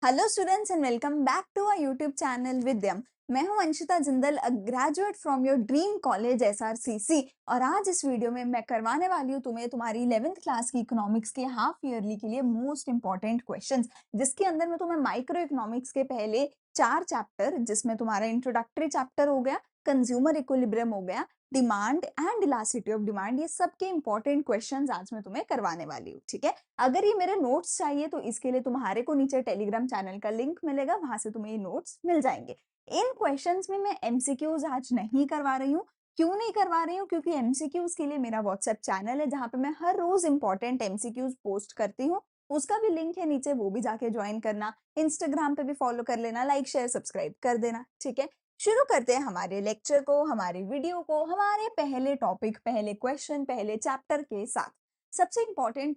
Hello students and welcome back to our YouTube channel Vidyam. मैं हूं Anshita Jindal, a graduate from your dream college SRCC. और आज इस video में मैं करवाने वाली हूं तुम्हें तुम्हारी 11th क्लास की इकोनॉमिक्स के हाफ ईयरली के लिए मोस्ट इंपॉर्टेंट क्वेश्चंस, जिसके अंदर मैं तुम्हें माइक्रो इकोनॉमिक्स के पहले 4 चैप्टर, जिसमें तुम्हारा इंट्रोडक्टरी चैप्टर हो गया, कंज्यूमर इक्विलिब्रियम हो गया, demand and elasticity of demand, ये सब के इंपॉर्टेंट क्वेश्चंस आज मैं तुम्हें करवाने वाली हूँ। ठीक है, अगर ये मेरे नोट्स चाहिए तो इसके लिए तुम्हारे को नीचे टेलीग्राम चैनल का लिंक मिलेगा, वहां से तुम्हें ये नोट्स मिल जाएंगे। इन क्वेश्चंस में मैं एमसीक्यूज आज नहीं करवा रही हूँ। क्यों नहीं करवा रही हूँ? क्योंकि एमसीक्यूज के लिए मेरा व्हाट्सएप चैनल है, जहां पे मैं हर रोज इंपॉर्टेंट एमसीक्यूज पोस्ट करती हूँ। उसका भी लिंक है नीचे, वो भी जाके ज्वाइन करना। इंस्टाग्राम पे भी फॉलो कर लेना, लाइक शेयर सब्सक्राइब कर देना। ठीक है, शुरू करते हैं हमारे लेक्चर को, हमारी वीडियो को, हमारे पहले टॉपिक, पहले क्वेश्चन, पहले चैप्टर के साथ। सबसे इंपॉर्टेंट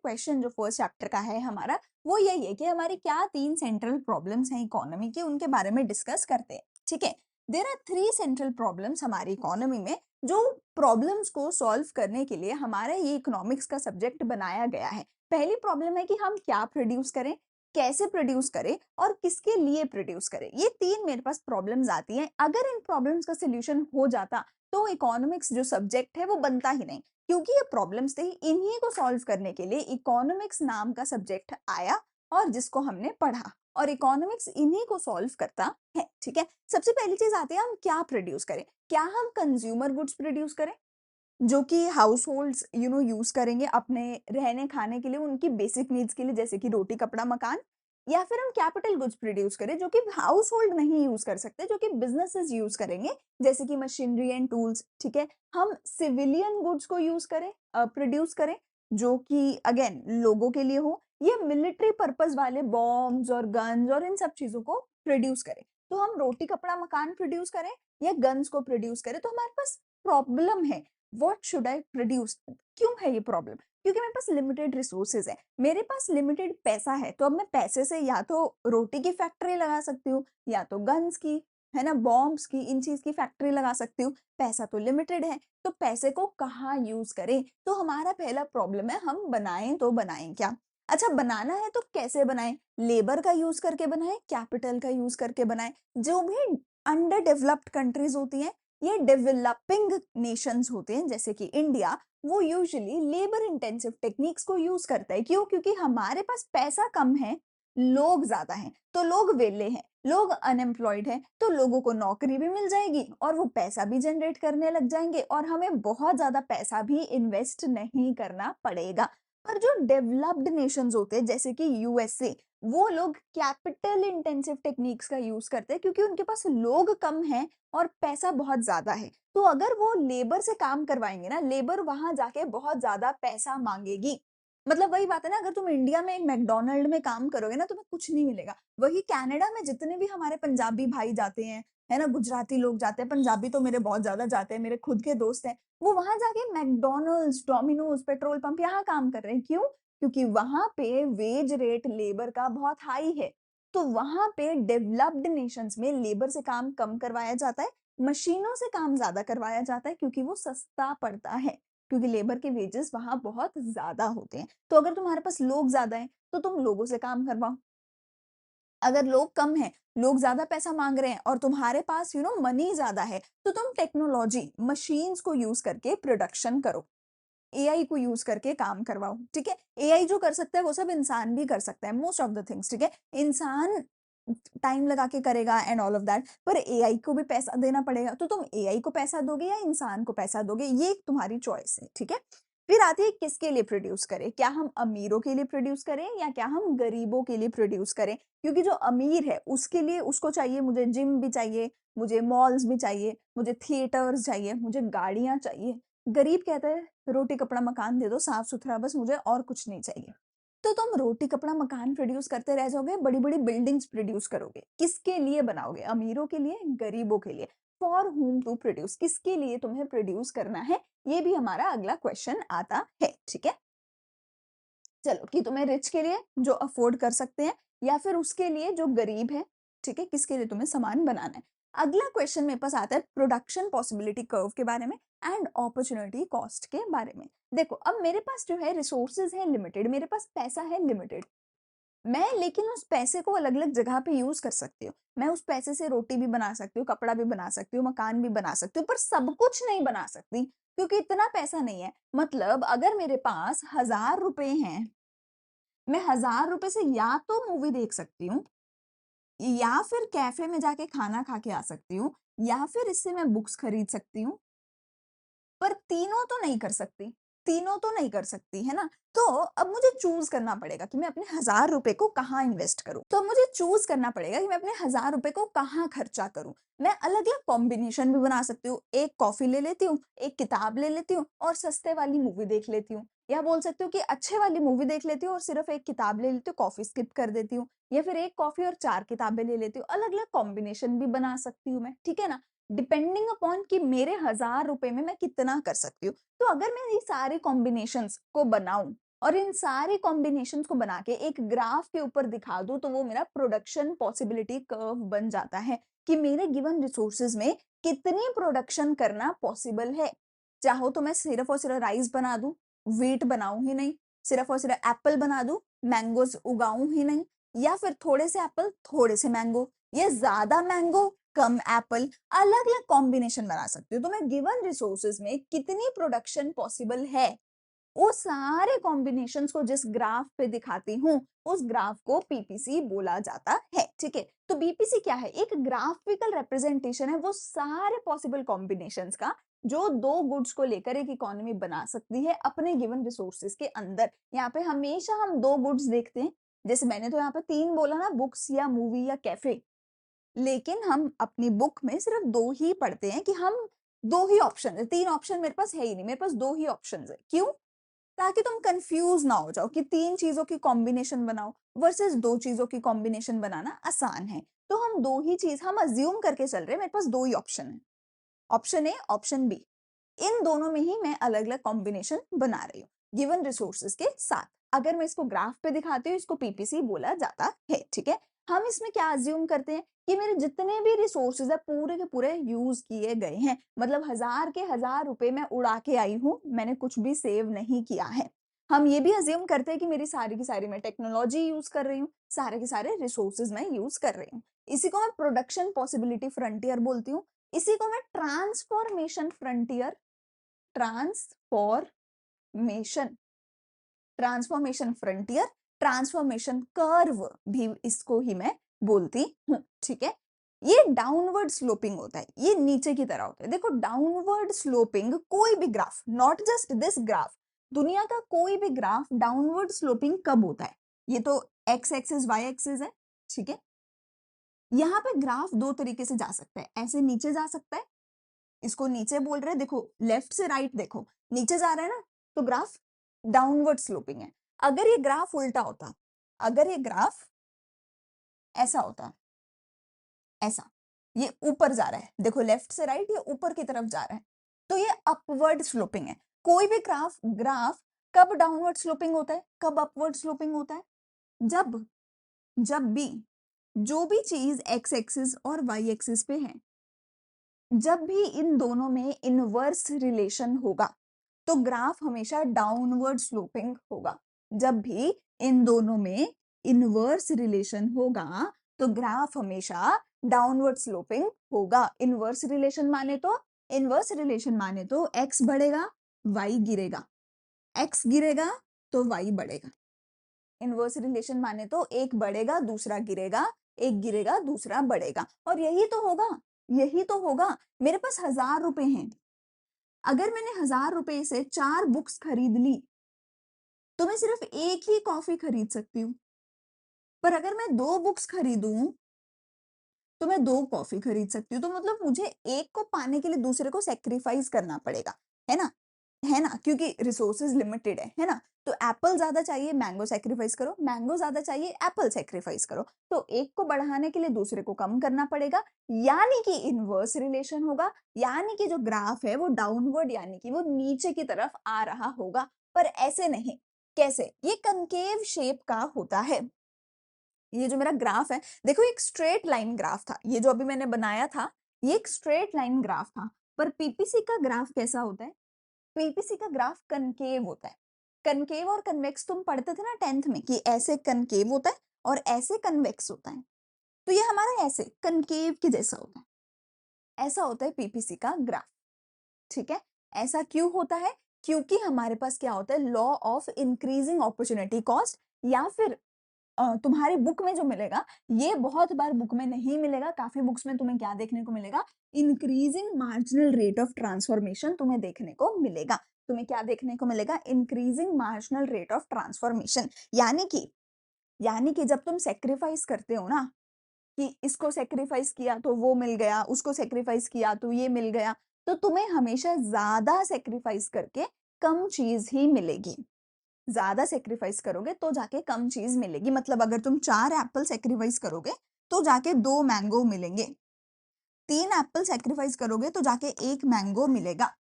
क्वेश्चन जो फर्स्ट चैप्टर का है हमारा, वो यही है कि हमारी क्या 3 सेंट्रल प्रॉब्लम्स हैं इकोनॉमी के, उनके बारे में डिस्कस करते हैं। ठीक है, देयर आर 3 सेंट्रल प्रॉब्लम्स हमारी इकोनॉमी में, जो प्रॉब्लम्स को सॉल्व करने के लिए हमारा ये इकोनॉमिक्स का सब्जेक्ट बनाया गया है। पहली प्रॉब्लम है कि हम क्या प्रोड्यूस करें, कैसे प्रोड्यूस करें और किसके लिए प्रोड्यूस करें। ये 3 मेरे पास प्रॉब्लम्स आती हैं। अगर इन प्रॉब्लम्स का सोल्यूशन हो जाता तो इकोनॉमिक्स जो सब्जेक्ट है वो बनता ही नहीं, क्योंकि ये प्रॉब्लम्स थे। इन्हीं को सॉल्व करने के लिए इकोनॉमिक्स नाम का सब्जेक्ट आया और जिसको हमने पढ़ा, और इकोनॉमिक्स इन्हीं को सॉल्व करता है। ठीक है, सबसे पहली चीज आती है हम क्या प्रोड्यूस करें। क्या हम कंज्यूमर गुड्स प्रोड्यूस करें, जो कि हाउस होल्ड्स यूज करेंगे अपने रहने खाने के लिए, उनकी बेसिक नीड्स के लिए, जैसे कि रोटी कपड़ा मकान। या फिर हम कैपिटल गुड्स प्रोड्यूस करें जो कि हाउस होल्ड नहीं यूज कर सकते, जो कि बिजनेसेस यूज करेंगे, जैसे कि मशीनरी एंड टूल्स। ठीक है, हम सिविलियन गुड्स को यूज करें, प्रोड्यूस करें, जो कि अगेन लोगों के लिए हो, ये मिलिट्री पर्पस वाले बॉम्ब्स और गन्स और इन सब चीजों को प्रोड्यूस करें। तो हम रोटी कपड़ा मकान प्रोड्यूस करें या गन्स को प्रोड्यूस करें, तो हमारे पास प्रॉब्लम है। What should I produce? क्यों है ये प्रॉब्लम? क्योंकि मेरे पास लिमिटेड रिसोर्सेज है, मेरे पास लिमिटेड पैसा है। तो अब मैं पैसे से या तो रोटी की फैक्ट्री लगा सकती हूँ, या तो गन्स की, है ना, बॉम्ब्स की, इन चीज की फैक्ट्री लगा सकती हूँ। पैसा तो लिमिटेड है, तो पैसे को कहाँ यूज करें? तो हमारा पहला प्रॉब्लम है, हम बनाएं तो बनाएं क्या। अच्छा, बनाना है तो कैसे बनाएं? लेबर का यूज करके बनाएं, कैपिटल का यूज करके बनाएं। जो भी अंडर डेवलप्ड कंट्रीज होती हैं, ये डेवलपिंग नेशंस होते हैं, जैसे कि इंडिया, वो यूजुअली लेबर इंटेंसिव टेक्निक्स को यूज करता है। क्यों? क्योंकि हमारे पास पैसा कम है, लोग ज्यादा हैं, तो लोग वेले हैं, लोग अनएम्प्लॉयड हैं, तो लोगों को नौकरी भी मिल जाएगी और वो पैसा भी जनरेट करने लग जाएंगे, और हमें बहुत ज्यादा पैसा भी इन्वेस्ट नहीं करना पड़ेगा। पर जो डेवलप्ड नेशंस होते हैं, जैसे कि यूएसए, वो लोग कैपिटल इंटेंसिव टेक्निक्स का यूज करते हैं, क्योंकि उनके पास लोग कम हैं और पैसा बहुत ज्यादा है। तो अगर वो लेबर से काम करवाएंगे ना, लेबर वहां जाके बहुत ज्यादा पैसा मांगेगी। मतलब वही बात है ना, अगर तुम इंडिया में एक मैकडोनल्ड में काम करोगे ना, तुम्हें कुछ नहीं मिलेगा। वही कनाडा में जितने भी हमारे पंजाबी भाई जाते हैं, है ना, गुजराती लोग जाते हैं, पंजाबी तो मेरे बहुत ज्यादा जाते हैं, मेरे खुद के दोस्त हैं, वो वहां जाके मैकडोनल्ड्स, डोमिनोज, पेट्रोल पंप, यहाँ काम कर रहे हैं। क्यों? क्योंकि वहां पे वेज रेट लेबर का बहुत हाई है। तो वहां पे डेवलप्ड नेशंस में लेबर से काम कम करवाया जाता है, मशीनों से काम ज्यादा करवाया जाता है, क्योंकि वो सस्ता पड़ता है, क्योंकि लेबर के वेजेस वहां बहुत ज्यादा होते हैं। तो अगर तुम्हारे पास लोग ज्यादा हैं तो तुम लोगों से काम करवाओ। अगर लोग कम हैं, लोग ज्यादा पैसा मांग रहे हैं और तुम्हारे पास मनी ज्यादा है, तो तुम टेक्नोलॉजी, मशीन्स को यूज करके प्रोडक्शन करो, एआई को यूज करके काम करवाओ। ठीक है, एआई जो कर सकता है वो सब इंसान भी कर सकता है, मोस्ट ऑफ द थिंग्स। ठीक है, इंसान टाइम लगा के करेगा एंड ऑल ऑफ दैट, पर एआई को भी पैसा देना पड़ेगा। तो तुम एआई को पैसा दोगे या इंसान को पैसा दोगे, ये तुम्हारी चॉइस है। ठीक है, फिर आती है किसके लिए प्रोड्यूस करें। क्या हम अमीरों के लिए प्रोड्यूस करें या क्या हम गरीबों के लिए प्रोड्यूस करें? क्योंकि जो अमीर है उसके लिए, उसको चाहिए, मुझे जिम भी चाहिए, मुझे मॉल्स भी चाहिए, मुझे थिएटर्स चाहिए, मुझे गाड़ियां चाहिए। गरीब कहता है रोटी कपड़ा मकान दे दो साफ सुथरा, बस मुझे और कुछ नहीं चाहिए। तो तुम रोटी कपड़ा मकान प्रोड्यूस करते रह जाओगे, बड़ी बड़ी बिल्डिंग्स प्रोड्यूस करोगे। किसके लिए बनाओगे? अमीरों के लिए, गरीबों के लिए? फॉर हुम टू प्रोड्यूस, किसके लिए तुम्हें प्रोड्यूस करना है? ये भी हमारा अगला क्वेश्चन आता है। ठीक है, चलो, कि तुम्हें रिच के लिए जो अफोर्ड कर सकते हैं, या फिर उसके लिए जो गरीब है। ठीक है, किसके लिए तुम्हें सामान बनाना है? अगला क्वेश्चन मेरे पास आता है प्रोडक्शन पॉसिबिलिटी कर्व के बारे में एंड अपॉर्चुनिटी कॉस्ट के बारे में। देखो, अब मेरे पास जो है रिसोर्सेज है लिमिटेड, मेरे पास पैसा है लिमिटेड, मैं लेकिन उस पैसे को अलग-अलग जगह पे यूज़ कर सकती हूँ। मैं उस पैसे से रोटी भी बना सकती हूँ, कपड़ा भी बना सकती हूँ, मकान भी बना सकती हूँ, पर सब कुछ नहीं बना सकती क्योंकि इतना पैसा नहीं है। मतलब अगर मेरे पास ₹1000 हैं, मैं ₹1000 से या तो मूवी देख सकती हूँ, या फिर कैफ़े में जाके खाना खा के आ सकती हूँ, या फिर इससे मैं बुक्स खरीद सकती हूँ, पर तीनों तो नहीं कर सकती, तीनों तो नहीं कर सकती, है ना? तो अब मुझे चूज़ करना पड़ेगा कि मैं अपने ₹1000 को कहाँ इन्वेस्ट करूँ। तो अब मुझे चूज़ करना पड़ेगा कि मैं अपने ₹1000 को कहाँ खर्चा करूँ। मैं अलग-अलग कॉम्बिनेशन भी बना सकती हूँ। एक कॉफ़ी ले लेती हूँ, एक किताब ले लेती हूँ और सस्ते वाली मूवी देख लेती हूँ। या बोल सकती हूँ कि अच्छे वाली मूवी देख लेती हूँ और सिर्फ़ एक किताब ले लेती हूँ, कॉफ़ी स्किप कर देती हूँ। या फिर एक कॉफ़ी और 4 किताबें ले लेती हूँ। अलग-अलग कॉम्बिनेशन भी बना सकती हूँ मैं, ठीक है ना? डिपेंडिंग अपॉन कि मेरे ₹1000 में मैं कितना कर सकती हूँ। तो अगर मैं ये सारे कॉम्बिनेशंस को बनाऊँ और इन सारे कॉम्बिनेशंस को बना के एक ग्राफ के ऊपर दिखा दूँ, तो वो मेरा प्रोडक्शन पॉसिबिलिटी कर्व बन जाता है कि मेरे गिवन रिसोर्सेज़ में कितनी प्रोडक्शन करना पॉसिबल है। चाहो तो मैं सिर्फ़ और सिर्फ़ राइस बना दूँ, व्हीट बनाऊँ ही नहीं, सिर्फ़ और सिर्फ़ एप्पल बना दूँ, मैंगोज़ उगाऊँ ही नहीं, या फिर थोड़े से एप्पल, थोड़े से मैंगो, या ज़्यादा मैंगो, कम एप्पल, अलग-अलग कॉम्बिनेशन बना सकती हूँ। तो मैं गिवन रिसोर्सेज़ में कितनी प्रोडक्शन पॉसिबल है, वो सारे कॉम्बिनेशंस को जिस ग्राफ पे दिखाती हूँ, उस ग्राफ को पीपीसी बोला जाता है, ठीक है? तो बीपीसी क्या है? एक ग्राफिकल रिप्रेजेंटेशन है वो सारे पॉसिबल कॉम्बिनेशंस का, जो 2 गुड्स को लेकर एक इकोनॉमी बना सकती है अपने गिवन रिसोर्सेज़ के अंदर। यहाँ पे हमेशा हम 2 गुड्स देखते हैं, जैसे मैंने तो यहाँ पे 3 बोला ना, बुक्स या मूवी या कैफ़े। लेकिन हम अपनी बुक में सिर्फ 2 ही पढ़ते हैं कि हम 2 ही ऑप्शन है, 3 ऑप्शन मेरे पास है ही नहीं, मेरे पास 2 ही ऑप्शंस है। क्यों? ताकि तुम कन्फ्यूज़ ना हो जाओ कि 3 चीज़ों की कॉम्बिनेशन बनाओ वर्सेस 2 चीज़ों की कॉम्बिनेशन बनाना आसान है। तो हम 2 ही चीज़ हम अज़्यूम करके चल रहे हैं, मेरे पास 2 ही ऑप्शन है। Option A, option B. इन दोनों में ही मैं अलग-अलग कॉम्बिनेशन बना रही हूँ, गिवन रिसोर्सेज़ के साथ। अगर मैं इसको ग्राफ पे दिखाती हूँ, इसको पीपीसी बोला जाता है, ठीक है? हम इसमें क्या अज़्यूम करते हैं कि मेरे जितने भी रिसोर्सेज़ हैं, पूरे के पूरे यूज़ किए गए हैं। मतलब 1000 के ₹1000 मैं उड़ा के आई हूँ, मैंने कुछ भी सेव नहीं किया है। हम ये भी अज़्यूम करते हैं कि मेरी सारी की सारी मैं टेक्नोलॉजी यूज़ कर रही हूँ, सारे के सारे रिसोर्सेज़ मैं यूज़ कर रही हूँ। इसी को मैं प्रोडक्शन पॉसिबिलिटी फ्रंटियर बोलती हूँ। इसी को मैं transformation frontier, transformation transformation frontier, transformation curve भी इसको ही मैं बोलती हूँ, ठीक है? ये डाउनवर्ड स्लोपिंग होता है, ये नीचे की तरह होता है। देखो डाउनवर्ड स्लोपिंग कोई भी graph, not just this graph, दुनिया का कोई भी ग्राफ डाउनवर्ड स्लोपिंग कब होता है? ये तो एक्स एक्सिस, वाई एक्सिस है, ठीक है? यहाँ पे ग्राफ 2 तरीके से जा सकता है, ऐसे नीचे जा सकता है, इसको नीचे बोल रहे हैं, देखो लेफ्ट से राइट देखो, नीचे जा रहा है ना, तो ग्राफ डाउनवर्ड स्लोपिंग है। अगर ये ग्राफ उल्टा होता, अगर ये ग्राफ ऐसा होता, ऐसा, ये ऊपर जा रहा है, देखो लेफ्ट से राइट ये ऊपर की तरफ जा रहा है, तो ये अपवर्ड स्लोपिंग है। कोई भी ग्राफ ग्राफ कब डाउनवर्ड स्लोपिंग होता है, कब अपवर्ड स्लोपिंग होता है? जब जब भी जो भी चीज एक्स एक्सिस और वाई एक्सिस पे है, जब भी इन दोनों में इनवर्स रिलेशन होगा, तो ग्राफ हमेशा डाउनवर्ड स्लोपिंग होगा। जब भी इन दोनों में इनवर्स रिलेशन होगा, तो ग्राफ हमेशा डाउनवर्ड स्लोपिंग होगा। इनवर्स रिलेशन माने तो x बढ़ेगा, y गिरेगा। x गिरेगा तो y बढ़ेगा। इनवर्स रिलेशन माने तो एक बढ़ेगा, दूसरा गिरेगा, एक गिरेगा, दूसरा बढ़ेगा। और यही तो होगा, यही तो होगा। मेरे पास ₹1000 हैं। अगर मैंने ₹1000 से 4 बुक्स खरीद ली, तो मैं सिर्फ एक ही कॉफ़ी खरीद सकती हूँ। पर अगर मैं 2 बुक्स खरीदूँ, तो मैं 2 कॉफ़ी खरीद सकती हूँ। तो मतलब मुझे एक को पाने के लिए दूसरे को सैक्रिफाइस करना पड़ेगा, है ना? है ना? क्योंकि रिसोर्सेज़ लिमिटेड है ना? तो एप्पल ज़्यादा चाहिए, मैंगो सैक्रिफाइस करो, मैंगो ज़्यादा चाहिए, एप्पल सैक्रिफाइस करो। तो एक को बढ़ाने के लिए दूसरे को कम करना पड़ेगा, यानी कि इनवर्स रिलेशन होगा, यानी कि जो ग्राफ है वो डाउनवर्ड यानी कि वो नीचे की तरफ आ रहा होगा, पर ऐसे नहीं। कैसे? ये कनकेव शेप का होता है। ये जो मेरा ग्राफ है, देखो एक स्ट्रेट लाइन ग्राफ था, ये जो अभी मैंने बनाया था, ये एक स्ट्रेट लाइन ग्राफ था। पर पीपीसी का ग्राफ कैसा होता है? पीपीसी का ग्राफ कनकेव होता है। कनकेव और कन्वेक्स तुम पढ़ते थे ना 10th में कि ऐसे कनकेव होता है और ऐसे कन्वेक्स होता है। तो ये हमारा ऐसे कनकेव के जैसा होता है। ऐसा होता है पीपीसी का ग्राफ, ठीक है? ऐसा क्यों होता है? क्योंकि हमारे पास क्या होता है, law of increasing opportunity cost, या फिर तुम्हारी बुक में जो मिलेगा, ये बहुत बार बुक में नहीं मिलेगा। काफी बुक्स में तुम्हें क्या देखने को मिलेगा, increasing marginal rate of transformation तुम्हें देखने को मिलेगा। तुम्हें क्या देखने को मिलेगा, increasing marginal rate of transformation. यानी कि जब तुम सेक्रीफाइस करते हो ना, कि इसको सेक्रीफाइस किया तो वो मिल गया, उसको सेक्रीफाइस किया तो ये मिल गया, तो तुम्हें हमेशा ज्यादा सेक्रीफाइस करके कम चीज ही मिलेगी। ज्यादा सेक्रीफाइस करोगे तो जाके कम चीज मिलेगी। मतलब अगर तुम 4 एप्पल सेक्रीफाइस करोगे तो जाके 2 मैंगो मिलेंगे, 3 एप्पल सेक्रीफाइस करोगे तो जाके 1 मैंगो मिलेगा,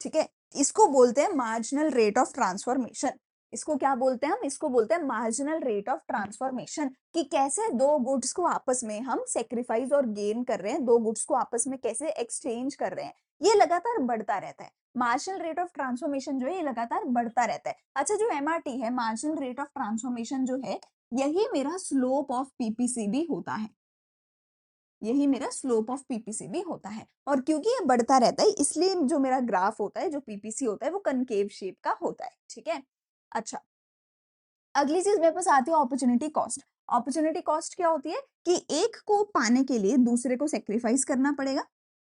ठीक है? इसको बोलते हैं मार्जिनल रेट ऑफ ट्रांसफॉर्मेशन। इसको क्या बोलते हैं हम, इसको बोलते हैं मार्जिनल रेट ऑफ ट्रांसफॉर्मेशन। कि कैसे दो गुड्स को आपस में हम सेक्रीफाइस और गेन कर रहे हैं, दो गुड्स को आपस में कैसे एक्सचेंज कर रहे हैं, ये लगातार बढ़ता रहता है। मार्जिनल रेट ऑफ ट्रांसफॉर्मेशन जो है ये लगातार बढ़ता रहता है। अच्छा, जो एमआरटी है, मार्जिनल रेट ऑफ ट्रांसफॉर्मेशन जो है, यही मेरा स्लोप ऑफ पीपीसी भी होता है। यही मेरा स्लोप ऑफ पीपीसी भी होता है। और क्योंकि ये बढ़ता रहता है, इसलिए जो मेरा ग्राफ होता है, जो पीपीसी होता है, वो कनकेव शेप का होता है, ठीक है? अच्छा, अगली चीज मेरे पास आती है अपॉर्चुनिटी कॉस्ट। अपॉर्चुनिटी कॉस्ट क्या होती है कि एक को पाने के लिए दूसरे को सेक्रीफाइस करना पड़ेगा,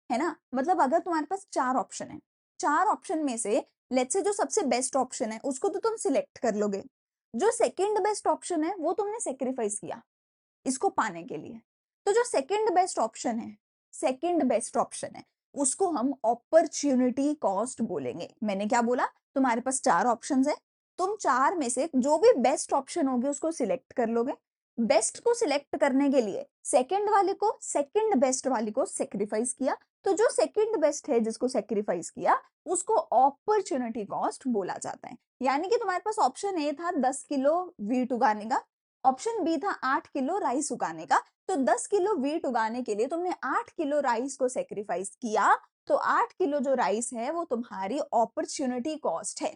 है ना? मतलब अगर तुम्हारे पास 4 ऑप्शन है, 4 ऑप्शन में से लेट्स से जो सबसे बेस्ट ऑप्शन है उसको तो तुम सिलेक्ट कर लोगे। जो सेकंड बेस्ट ऑप्शन है वो तुमने सेक्रीफाइस किया इसको पाने के लिए। तो जो सेकंड बेस्ट ऑप्शन है उसको हम अपॉर्चुनिटी कॉस्ट बोलेंगे। मैंने क्या बोला, तुम्हारे पास 4 ऑप्शंस है, तुम 4 में से जो भी बेस्ट ऑप्शन होगे उसको सिलेक्ट कर लोगे। बेस्ट को सिलेक्ट करने के लिए सेकंड बेस्ट वाली को सेक्रीफाइस किया, तो जो सेकंड बेस्ट है जिसको सेक्रीफाइस किया उसको अपॉर्चुनिटी कॉस्ट बोला जाता है। यानी कि तुम्हारे पास ऑप्शन ए था 10 किलो वीट उगाने का, ऑप्शन बी था 8 किलो राइस उगाने का। तो 10 किलो वीट उगाने के लिए तुमने 8 किलो राइस को सेक्रीफाइस किया, तो 8 किलो जो राइस है वो तुम्हारी अपॉर्चुनिटी कॉस्ट है।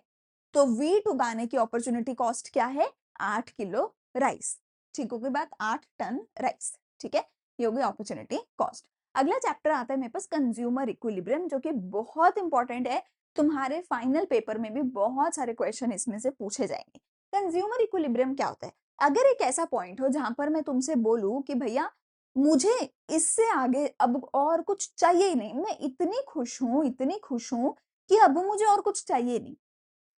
तो वीट उगाने की अपॉर्चुनिटी कॉस्ट क्या है, 8 किलो राइस। ठीक होगी बात, 8 टन राइस, ठीक है? ये होगी अपॉर्चुनिटी कॉस्ट। अगला चैप्टर आता है मेरे पास कंज्यूमर इक्विलिब्रियम, जो कि बहुत इंपॉर्टेंट है। तुम्हारे फाइनल पेपर में भी बहुत सारे क्वेश्चन इसमें से पूछे जाएंगे। कंज्यूमर इक्विलिब्रियम क्या होता है? अगर एक ऐसा पॉइंट हो जहां पर मैं तुमसे बोलूं कि भैया मुझे इससे आगे अब और कुछ चाहिए ही नहीं, मैं इतनी खुश हूं कि अब मुझे और कुछ चाहिए नहीं,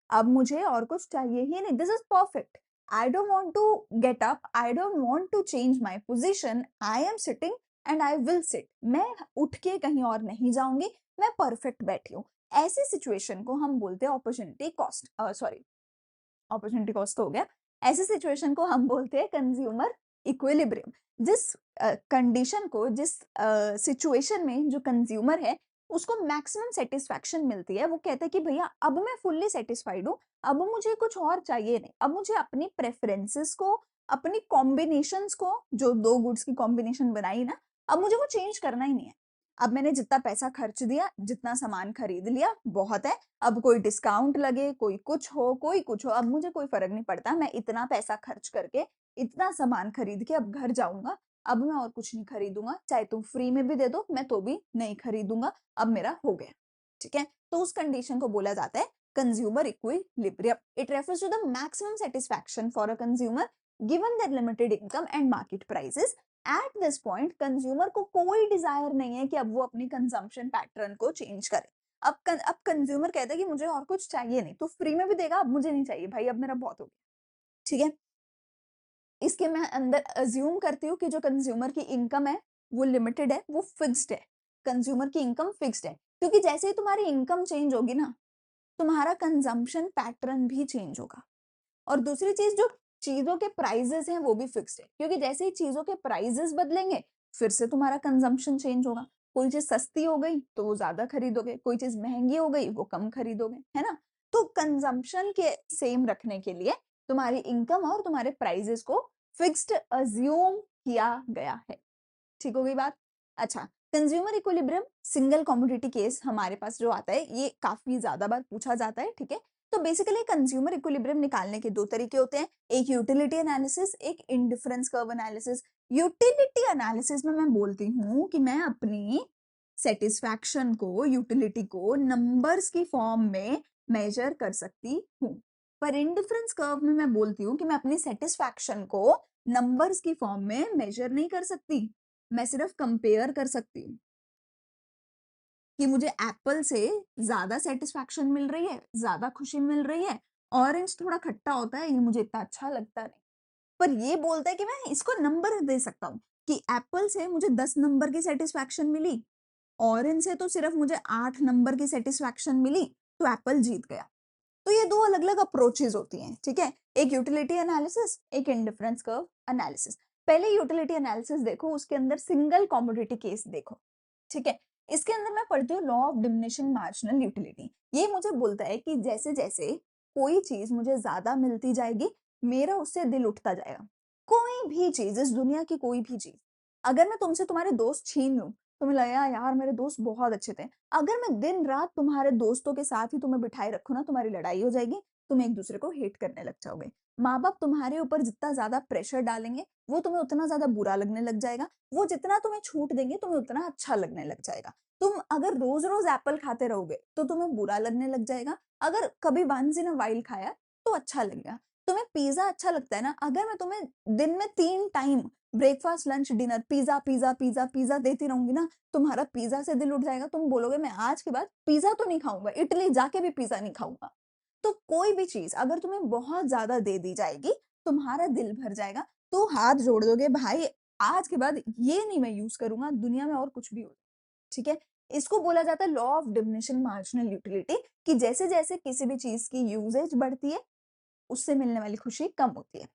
अब मुझे और कुछ चाहिए ही नहीं, this is perfect, I don't want to get up, I don't want to change my position, I am sitting and I will sit, मैं उठ के कहीं और नहीं जाऊंगी, मैं परफेक्ट बैठी हूँ। ऐसी सिचुएशन को हम बोलते हैं opportunity cost, sorry opportunity cost तो हो गया। ऐसी सिचुएशन को हम बोलते हैं कंज्यूमर इक्विलिब्रियम। जिस कंडीशन को, जिस सिचुएशन में जो कंज्यूमर है उसको मैक्सिमम सेटिस्फैक्शन मिलती है, वो कहता है कि भैया अब मैं फुल्ली सेटिस्फाइड हूँ, अब मुझे कुछ और चाहिए नहीं, अब मुझे अपनी प्रेफरेंसेस को, अपनी कॉम्बिनेशंस को, जो दो गुड्स की कॉम्बिनेशन बनाई ना, अब मुझे वो चेंज करना ही नहीं है। अब मैंने जितना पैसा खर्च दिया, जितना सामान खरीद लिया, बहुत है। अब कोई डिस्काउंट लगे, कोई कुछ हो, अब मुझे कोई फर्क नहीं पड़ता, मैं इतना पैसा खर्च करके, इतना सामान खरीद के अब घर जाऊंगा, अब मैं और कुछ नहीं खरीदूंगा, चाहे तुम फ्री में भी दे दो मैं तो भी नहीं खरीदूंगा, अब मेरा हो गया, ठीक है? तो उस कंडीशन को बोला जाता है consumer equilibrium. It refers to the maximum satisfaction for a consumer given their limited income and market prices. At this point consumer को कोई डिजायर नहीं है कि अब वो अपनी कंजम्पशन पैटर्न को चेंज करे। अब कंज्यूमर कहता है कि मुझे और कुछ चाहिए नहीं, तो फ्री में भी देगा, अब मुझे नहीं चाहिए भाई, अब मेरा बहुत हो गया, ठीक है? इसके मैं अंदर अज्यूम करती हूँ कि जो कंज्यूमर की इनकम है वो लिमिटेड है, वो फिक्स्ड है। कंज्यूमर की इनकम फिक्स्ड है, क्योंकि जैसे ही तुम्हारी इनकम चेंज होगी ना, तुम्हारा कंजम्पशन पैटर्न भी चेंज होगा। और दूसरी चीज, जो चीजों के प्राइजेस हैं वो भी फिक्स्ड है, क्योंकि जैसे ही चीजों के प्राइजेस बदलेंगे फिर से तुम्हारा कंजम्पशन चेंज होगा। कोई चीज सस्ती हो गई तो वो ज्यादा खरीदोगे, कोई चीज महंगी हो गई वो कम खरीदोगे, है ना? तो कंजम्पशन के सेम रखने के लिए तुम्हारी इनकम और तुम्हारे प्राइजेस को फिक्स्ड अज्यूम किया गया है। ठीक हो गई बात? अच्छा, consumer equilibrium single commodity case हमारे पास जो आता है ये काफी ज्यादा बार पूछा जाता है, ठीक है? तो बेसिकली कंज्यूमर इक्विलिब्रियम निकालने के दो तरीके होते हैं, एक यूटिलिटी एनालिसिस, एक indifference curve analysis. Utility analysis में मैं बोलती हूँ कि मैं अपनी सेटिस्फैक्शन को, यूटिलिटी को नंबर्स की फॉर्म में मेजर कर सकती हूँ, पर इंडिफरेंस कर्व में मैं बोलती हूँ कि मैं अपनी सेटिस्फैक्शन को नंबर्स की फॉर्म में मेजर नहीं कर सकती, मैं सिर्फ कंपेयर कर सकती हूँ कि मुझे एप्पल से ज्यादा सेटिस्फैक्शन मिल रही है, ज्यादा खुशी मिल रही है, ऑरेंज थोड़ा खट्टा होता है, ये मुझे इतना अच्छा लगता नहीं। पर ये बोलता है कि मैं इसको नंबर दे सकता हूँ कि एप्पल से मुझे 10 नंबर की सेटिस्फैक्शन मिली, ऑरेंज से तो सिर्फ मुझे 8 नंबर की सेटिस्फैक्शन मिली, तो एप्पल जीत गया। तो ये दो अलग-अलग अप्रोचेस होती हैं, ठीक है? एक यूटिलिटी एनालिसिस, एक इंडिफरेंस कर्व एनालिसिस। पहले यूटिलिटी एनालिसिस देखो, उसके अंदर सिंगल कमोडिटी केस देखो, ठीक है? इसके अंदर मैं पढ़ती हूँ law of diminishing marginal utility. ये मुझे बोलता है कि जैसे-जैसे कोई चीज़ मुझे ज़्यादा मिलती जाएगी, मेरा उससे दिल उठता जाएगा। कोई भी चीज़, इस दुनिया की कोई भी चीज़, अगर मैं तुमसे तुम्हारे दोस्त छीन लूँ, तुम्हें लगेगा यार मेरे दोस्त बहुत अच्छे थे। अगर मैं दिन-रात तुम्हारे दोस्तों के साथ ही तुम्हें बिठाए रखूँ ना, तुम्हारी लड़ाई हो जाएगी, तुम एक-दूसरे को हेट करने लग जाओगे। माँ-बाप तुम्हारे ऊपर जितना ज़्यादा प्रेशर डालेंगे, वो तुम्हें उतना ज़्यादा बुरा लगने लग जाएगा। वो जितना तुम्हें छूट देंगे, तुम्हें उतना अच्छा लगने लग जाएगा। तुम अगर रोज़-रोज़ एप्पल खाते रहोगे, तो तुम्हें बुरा लगने लग जाएगा। अगर कभी वन्स इन अ व्हाइल खाया, तो अच्छा लगेगा। तुम्हें पिज़्ज़ा अच्छा लगता है ना, अगर मैं तुम्हें दिन में 3 time breakfast, lunch, dinner pizza, pizza, pizza, pizza देती रहूँगी ना, तुम्हारा पिज़्ज़ा से दिल उठ जाएगा, तुम बोलोगे मैं आज के बाद पिज़्ज़ा तो नहीं खाऊँगा, इटली जाके भी पिज़्ज़ा नहीं खाऊँगा। तो कोई भी चीज़ अगर तुम्हें बहुत ज़्यादा दे दी जाएगी, तुम्हारा दिल भर जाएगा, तो हाथ जोड़ दोगे भाई आज के बाद ये नहीं मैं यूज़ करूँगा, दुनिया में और कुछ भी हो, ठीक है? इसको बोला जाता है law of diminishing marginal utility कि जैसे-जैसे किसी भी चीज़ की यूसेज बढ़ती है, उससे मिलने वाली खुशी कम होती है।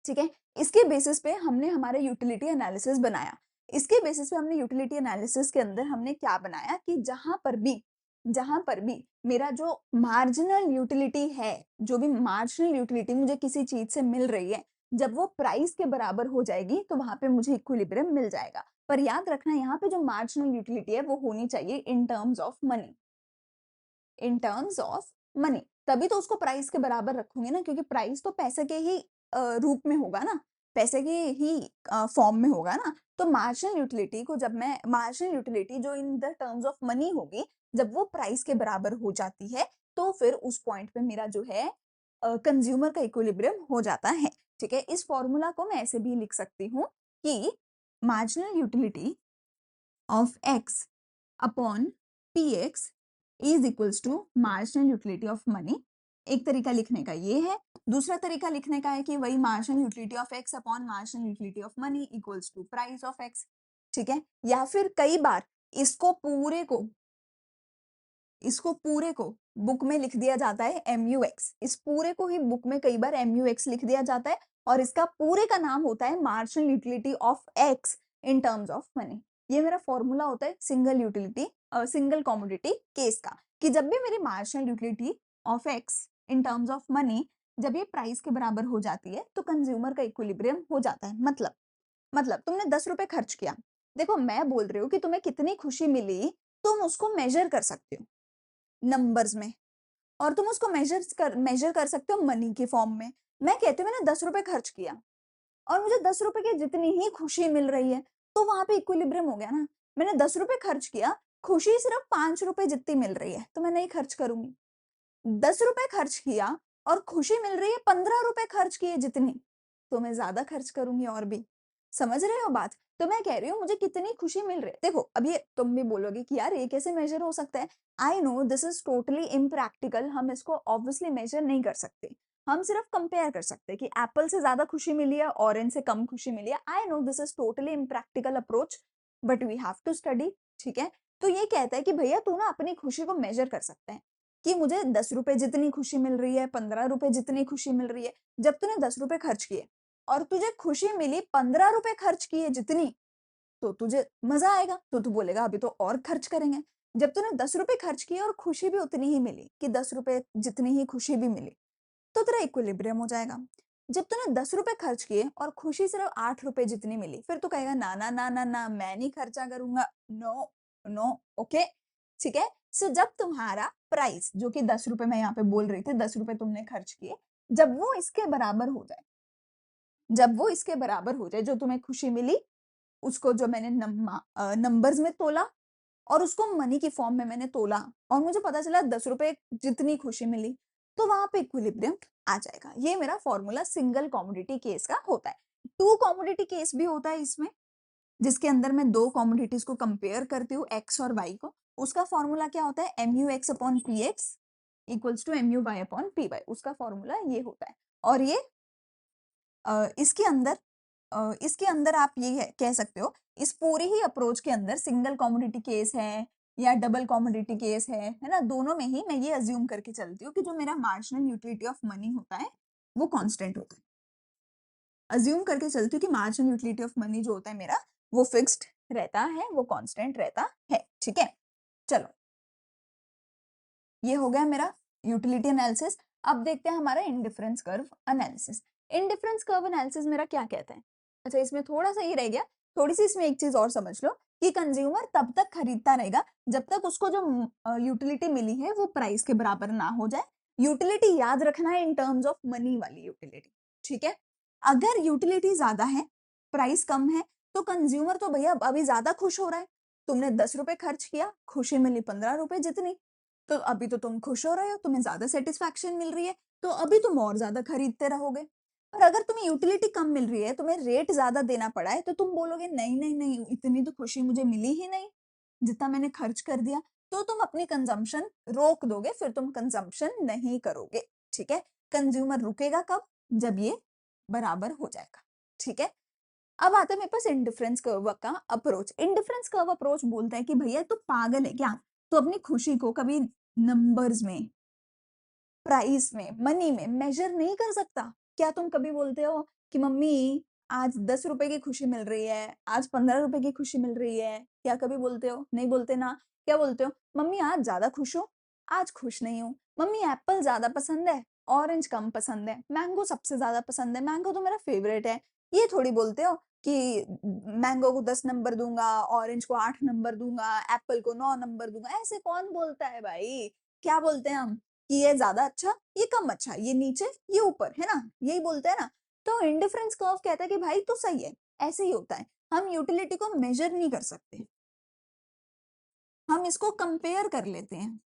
ठीक है? इसके बेसिस पे हमने हमारा यूटिलिटी एनालिसिस बनाया। इसके बेसिस पे हमने यूटिलिटी एनालिसिस के अंदर हमने क्या बनाया कि जहाँ पर भी मेरा जो मार्जिनल यूटिलिटी है, जो भी मार्जिनल यूटिलिटी मुझे किसी चीज़ से मिल रही है, जब वो प्राइस के बराबर हो जाएगी, तो वहाँ पे मुझे इक्विलिब्रियम मिल जाएगा। पर याद रखना यहाँ पे जो मार्जिनल यूटिलिटी है, वो होनी चाहिए in terms of money. In terms of money, तभी तो उसको प्राइस के बराबर रखूंगे ना, क्योंकि प्राइस तो पैसे के ही रूप में होगा ना, पैसे के ही फॉर्म में होगा ना। तो मार्जिनल यूटिलिटी को जब मैं मार्जिनल यूटिलिटी जो in the terms of money होगी, जब वो प्राइस के बराबर हो जाती है, तो फिर उस पॉइंट पे मेरा जो है कंज्यूमर का इक्विलिब्रियम हो जाता है। ठीक है, इस फॉर्मूला को मैं ऐसे भी लिख सकती हूँ कि marginal utility of x upon px is equals to marginal utility of money। एक तरीका लिखने का ये है, दूसरा तरीका लिखने का है कि वही marginal utility of x upon marginal utility of money equals to price of x। ठीक है, या फिर कई बार इसको पूरे को बुक में लिख दिया जाता है MUX। इस पूरे को ही बुक में कई बार MUX लिख दिया जाता है और इसका पूरे का नाम होता है marginal utility of X in terms of money. ये मेरा फॉर्मूला होता है सिंगल कमोडिटी केस का, कि जब भी मेरी marginal utility of X in terms of money जब ये प्राइस के बराबर हो जाती है, तो कंज्यूमर का इक्विलिब्रियम हो जाता है। मतलब तुमने 10 रुपए खर्च किया, देखो मैं बोल रही हूँ कि तुम्हें कितनी खुशी मिली, तुम उसको मेजर कर सकते हो नंबर्स में, और तुम उसको मेजर कर सकते हो मनी के फॉर्म में। मैं कहती हूँ मैंने 10 रुपए खर्च किया और मुझे 10 रुपए की जितनी ही खुशी मिल रही है, तो वहाँ पे इक्विलिब्रियम हो गया ना। मैंने 10 रुपए खर्च किया, खुशी सिर्फ 5 रुपए जितनी मिल रही है, तो मैं नहीं खर्च करूँगी। 10 रुपए खर्च किया और खुशी मिल रही है 15 रुपए खर्च किए जितनी, तो मैं ज़्यादा खर्च करूँगी और भी। समझ रहे हो बात? तो मैं कह रही हूँ मुझे कितनी खुशी मिल रही है। देखो, अब ये तुम भी बोलोगे कि यार ये कैसे मेजर हो सकता है? I know this is totally impractical, हम इसको ऑब्वियसली मेजर नहीं कर सकते। हम सिर्फ कंपेयर कर सकते हैं कि एप्पल से ज़्यादा खुशी मिली है, ऑरेंज से कम खुशी मिली है। I know this is totally impractical approach, but we have to study, ठीक है? तो ये कहता है कि भैया तू ना अपनी खुशी को मेजर कर सकता है। कि मुझे 10 रुपए जितनी खुशी मिल रही है, 15 रुपए जितनी खुशी मिल रही है। जब तूने 10 रुपए खर्च किए और तुझे खुशी मिली 15 रुपए खर्च किए जितनी, तो तुझे मज़ा आएगा, तो तू बोलेगा अभी तो और खर्च करेंगे। जब तूने 10 रुपए खर्च किए और खुशी भी उतनी ही मिली कि 10 रुपए जितनी ही खुशी भी मिली, तो तेरा इक्विलिब्रियम हो जाएगा। जब तूने 10 रुपए खर्च किए और खुशी सिर्फ 8 रुपए जितनी मिली, फिर तू कहेगा ना, ना, ना, ना, ना, मैं नहीं खर्चा करूँगा। नो, नो, ओके, ठीक है? सो जब तुम्हारा प्राइस जो कि 10 रुपए मैं यहाँ पे बोल रही थी, 10 रुपए तुमने खर्च किए, जब वो इसके बराबर हो जाए, जब वो इसके बराबर हो जाए, जो तुम्हें खुशी मिली, उसको जो मैंने नंबर्स में तोला और उसको मनी की फॉर्म में मैंने तोला और मुझे पता चला 10 रुपए जितनी खुशी मिली, तो वहां पे इक्विलिब्रियम आ जाएगा। ये मेरा फॉर्मूला सिंगल कॉमोडिटी केस का होता है। टू कॉमोडिटी केस भी होता है इसमें, जिसके अंदर मैं दो कॉमोडिटीज को कंपेयर करती हूँ, एक्स और वाई को। उसका फॉर्मूला क्या होता है, M U X upon P X equals to M U Y upon P Y. उसका फॉर्मूला ये होता है। और ये इसके अंदर इसके अंदर आप ये कह सकते हो, इस पूरी ही अप्रोच के अंदर सिंगल कॉमोडिटी केस है या डबल कॉमोडिटी केस है ना, दोनों में ही मैं ये अज्यूम करके चलती हूँ कि जो मेरा मार्जिनल यूटिलिटी ऑफ मनी होता है वो कांस्टेंट होता है। अज्यूम करके चलती हूँ कि मार्जिनल यूटिलिटी ऑफ मनी जो होता है मेरा वो फिक्स्ड रहता है, वो कांस्टेंट रहता है। ठीक है, चलो ये हो गया मेरा यूटिलिटी एनालिसिस। अब देखते हैं हमारा indifference curve analysis. Indifference curve analysis मेरा क्या कहता है? अच्छा, इसमें थोड़ा सा ये रह गया, थोड़ी सी इसमें एक चीज और समझ लो कि कंज्यूमर तब तक खरीदता रहेगा जब तक उसको जो यूटिलिटी मिली है वो प्राइस के बराबर ना हो जाए। यूटिलिटी याद रखना है इन टर्म्स ऑफ मनी वाली यूटिलिटी। ठीक है, अगर यूटिलिटी ज्यादा है, प्राइस कम है, तो कंज्यूमर तो भैया अभी ज्यादा खुश हो रहा है। तुमने 10 रुपए खर्च किया, खुशी मिली 15 रुपए जितनी, तो अभी तो तुम खुश हो रहे हो, तुम्हें ज्यादा सेटिस्फैक्शन मिल रही है, तो अभी तुम और ज्यादा खरीदते रहोगे। और अगर तुम्हें यूटिलिटी कम मिल रही है, तुम्हें रेट ज्यादा देना पड़ा है, तो तुम बोलोगे नहीं नहीं नहीं, इतनी तो खुशी मुझे मिली ही नहीं जितना मैंने खर्च कर दिया। तो तुम अपनी कंजम्पशन रोक दोगे, फिर तुम कंजम्पशन नहीं करोगे। ठीक है, कंज्यूमर रुकेगा कब? जब ये बराबर हो जाएगा। ठीक है, अब आता है मेरे पास इंडिफरेंस कर्व का अप्रोच। इंडिफरेंस कर्व अप्रोच बोलता है कि भैया तू पागल है क्या, तो अपनी खुशी को कभी नंबर्स में, प्राइस में, मनी में मेजर नहीं कर सकता। क्या तुम कभी बोलते हो कि मम्मी आज 10 रुपए की खुशी मिल रही है, आज 15 रुपए की खुशी मिल रही है? क्या कभी बोलते हो? नहीं बोलते ना। क्या बोलते हो? मम्मी आज ज्यादा खुश हो, आज खुश नहीं हूँ। मम्मी एप्पल ज्यादा पसंद है, ऑरेंज कम पसंद है, मैंगो सबसे ज्यादा पसंद है, मैंगो तो मेरा फेवरेट है। ये थोड़ी बोलते हो कि मैंगो को 10 नंबर दूंगा, ऑरेंज को 8 नंबर दूंगा, एप्पल को 9 नंबर दूंगा। ऐसे कौन बोलता है भाई? क्या बोलते हैं हम कि ये ज्यादा अच्छा, ये कम अच्छा, ये नीचे, ये ऊपर, है ना, यही बोलते हैं ना। तो इंडिफरेंस कर्व कहता है कि भाई तू सही है, ऐसे ही होता है। हम यूटिलिटी को मेजर नहीं कर सकते, हम इसको कंपेयर कर लेते हैं।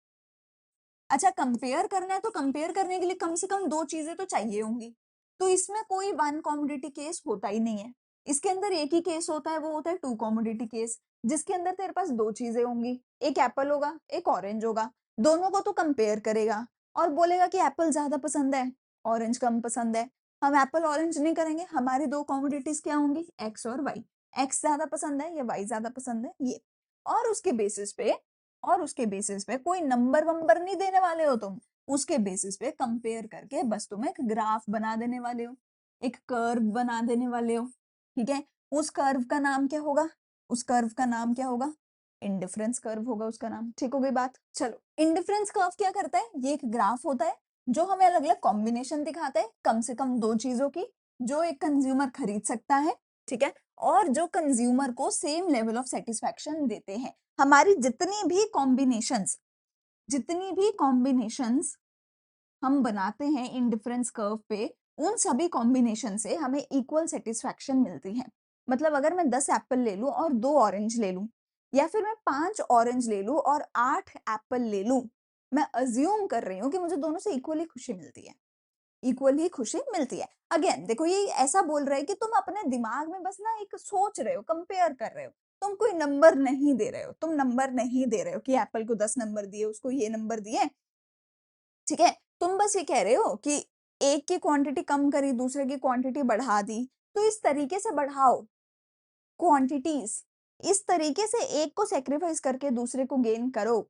अच्छा, कंपेयर करना है तो कंपेयर करने के लिए कम से कम दो चीजें तो चाहिए होंगी। तो इसमें कोई वन कॉमोडिटी केस होता ही नहीं है। इसके अंदर एक ही केस होता है, वो होता है टू कॉमोडिटी केस, जिसके अंदर तेरे पास दो चीजें होंगी, एक एप्पल होगा, एक ऑरेंज होगा। दोनों को तो कंपेयर करेगा और बोलेगा कि एप्पल ज्यादा पसंद है, ऑरेंज कम पसंद है। हम एप्पल ऑरेंज नहीं करेंगे, हमारी दो कॉमोडिटीज क्या होंगी, एक्स और वाई। एक्स ज्यादा पसंद है या वाई ज्यादा पसंद है, ये। और उसके बेसिस पे कोई नंबर वंबर नहीं देने वाले हो तुम, उसके बेसिस पे कंपेयर करके बस तुम एक ग्राफ बना देने वाले हो, एक कर्व बना देने वाले हो। ठीक है, उस कर्व का नाम क्या होगा? उस कर्व का नाम क्या होगा? इंडिफरेंस कर्व होगा उसका नाम। ठीक हो गई बात? चलो, इंडिफरेंस कर्व क्या करता है? ये एक ग्राफ होता है जो हमें अलग अलग कॉम्बिनेशन दिखाता है, कम से कम दो चीजों की, जो एक कंज्यूमर खरीद सकता है। ठीक है, और जो कंज्यूमर को सेम लेवल ऑफ सेटिस्फैक्शन देते हैं। हमारी जितनी भी कॉम्बिनेशंस हम बनाते हैं इंडिफरेंस कर्व पे, उन सभी कॉम्बिनेशन से हमें इक्वल सेटिस्फैक्शन मिलती है। मतलब अगर मैं 10 एप्पल ले लूं और 2 ऑरेंज ले लूं, या फिर मैं 5 ऑरेंज ले लूं और 8 एप्पल ले लूं, मैं अज्यूम कर रही हूँ कि मुझे दोनों से इक्वली खुशी मिलती है, इक्वल ही खुशी मिलती है। अगेन देखो, ये ऐसा बोल रहा है कि तुम अपने दिमाग में बस ना एक सोच रहे हो, कंपेयर कर रहे हो, तुम कोई नंबर नहीं दे रहे हो। तुम नंबर नहीं दे रहे हो कि एप्पल को 10 नंबर दिए, उसको ये नंबर दिए। ठीक है, तुम बस ये कह रहे हो कि एक की क्वांटिटी कम करी, दूसरे की क्वांटिटी बढ़ा दी। तो इस तरीके से बढ़ाओ क्वांटिटीज, इस तरीके से एक को सेक्रीफाइस करके दूसरे को गेन करो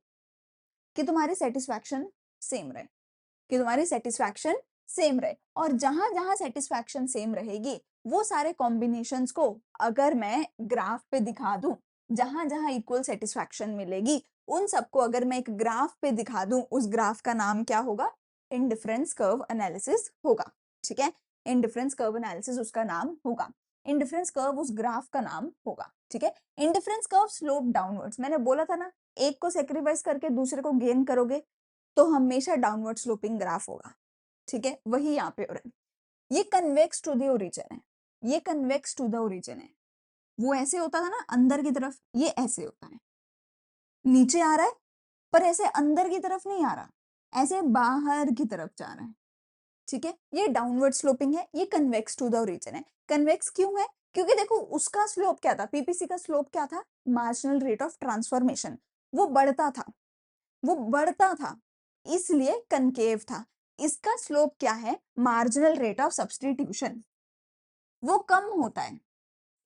कि तुम्हारी सेटिस्फैक्शन सेम रहे, कि तुम्हारी सेटिस्फैक्शन सेम रहे। और जहां जहां सेटिस्फैक्शन सेम रहेगी, वो सारे कॉम्बिनेशंस को अगर मैं ग्राफ पे दिखा दूं, जहां जहां इक्वल सेटिस्फैक्शन मिलेगी, उन सबको अगर मैं एक ग्राफ पे दिखा दूं, उस ग्राफ का नाम क्या होगा? इंडिफरेंस कर्व एनालिसिस होगा। ठीक है, इंडिफरेंस कर्व एनालिसिस उसका नाम होगा, इंडिफरेंस कर्व उस ग्राफ का नाम होगा। ठीक है, इंडिफरेंस कर्व स्लोप डाउनवर्ड्स, मैंने बोला था ना, एक को सेक्रीफाइस करके दूसरे को गेन करोगे, तो हमेशा डाउनवर्ड स्लोपिंग ग्राफ होगा, ठीक है, वही यहाँ पे हो रहा है। ये कन्वेक्स टू द ओरिजिन है, ये कन्वेक्स टू द ओरिजिन है। वो ऐसे होता था ना अंदर की तरफ, ये ऐसे होता है, नीचे आ रहा है पर ऐसे अंदर की तरफ नहीं आ रहा, ऐसे बाहर की तरफ जा रहा है, ठीक है। ये डाउनवर्ड स्लोपिंग है, ये कन्वेक्स टू द ओरिजिन है। कन्वेक्स क्यों है? क्योंकि देखो उसका स्लोप क्या था, पीपीसी का स्लोप क्या था, मार्जिनल रेट ऑफ ट्रांसफॉर्मेशन, वो बढ़ता था, वो बढ़ता था, इसलिए कनकेव था। इसका स्लोप क्या है, मार्जिनल रेट ऑफ सब्सटीट्यूशन, वो कम होता है,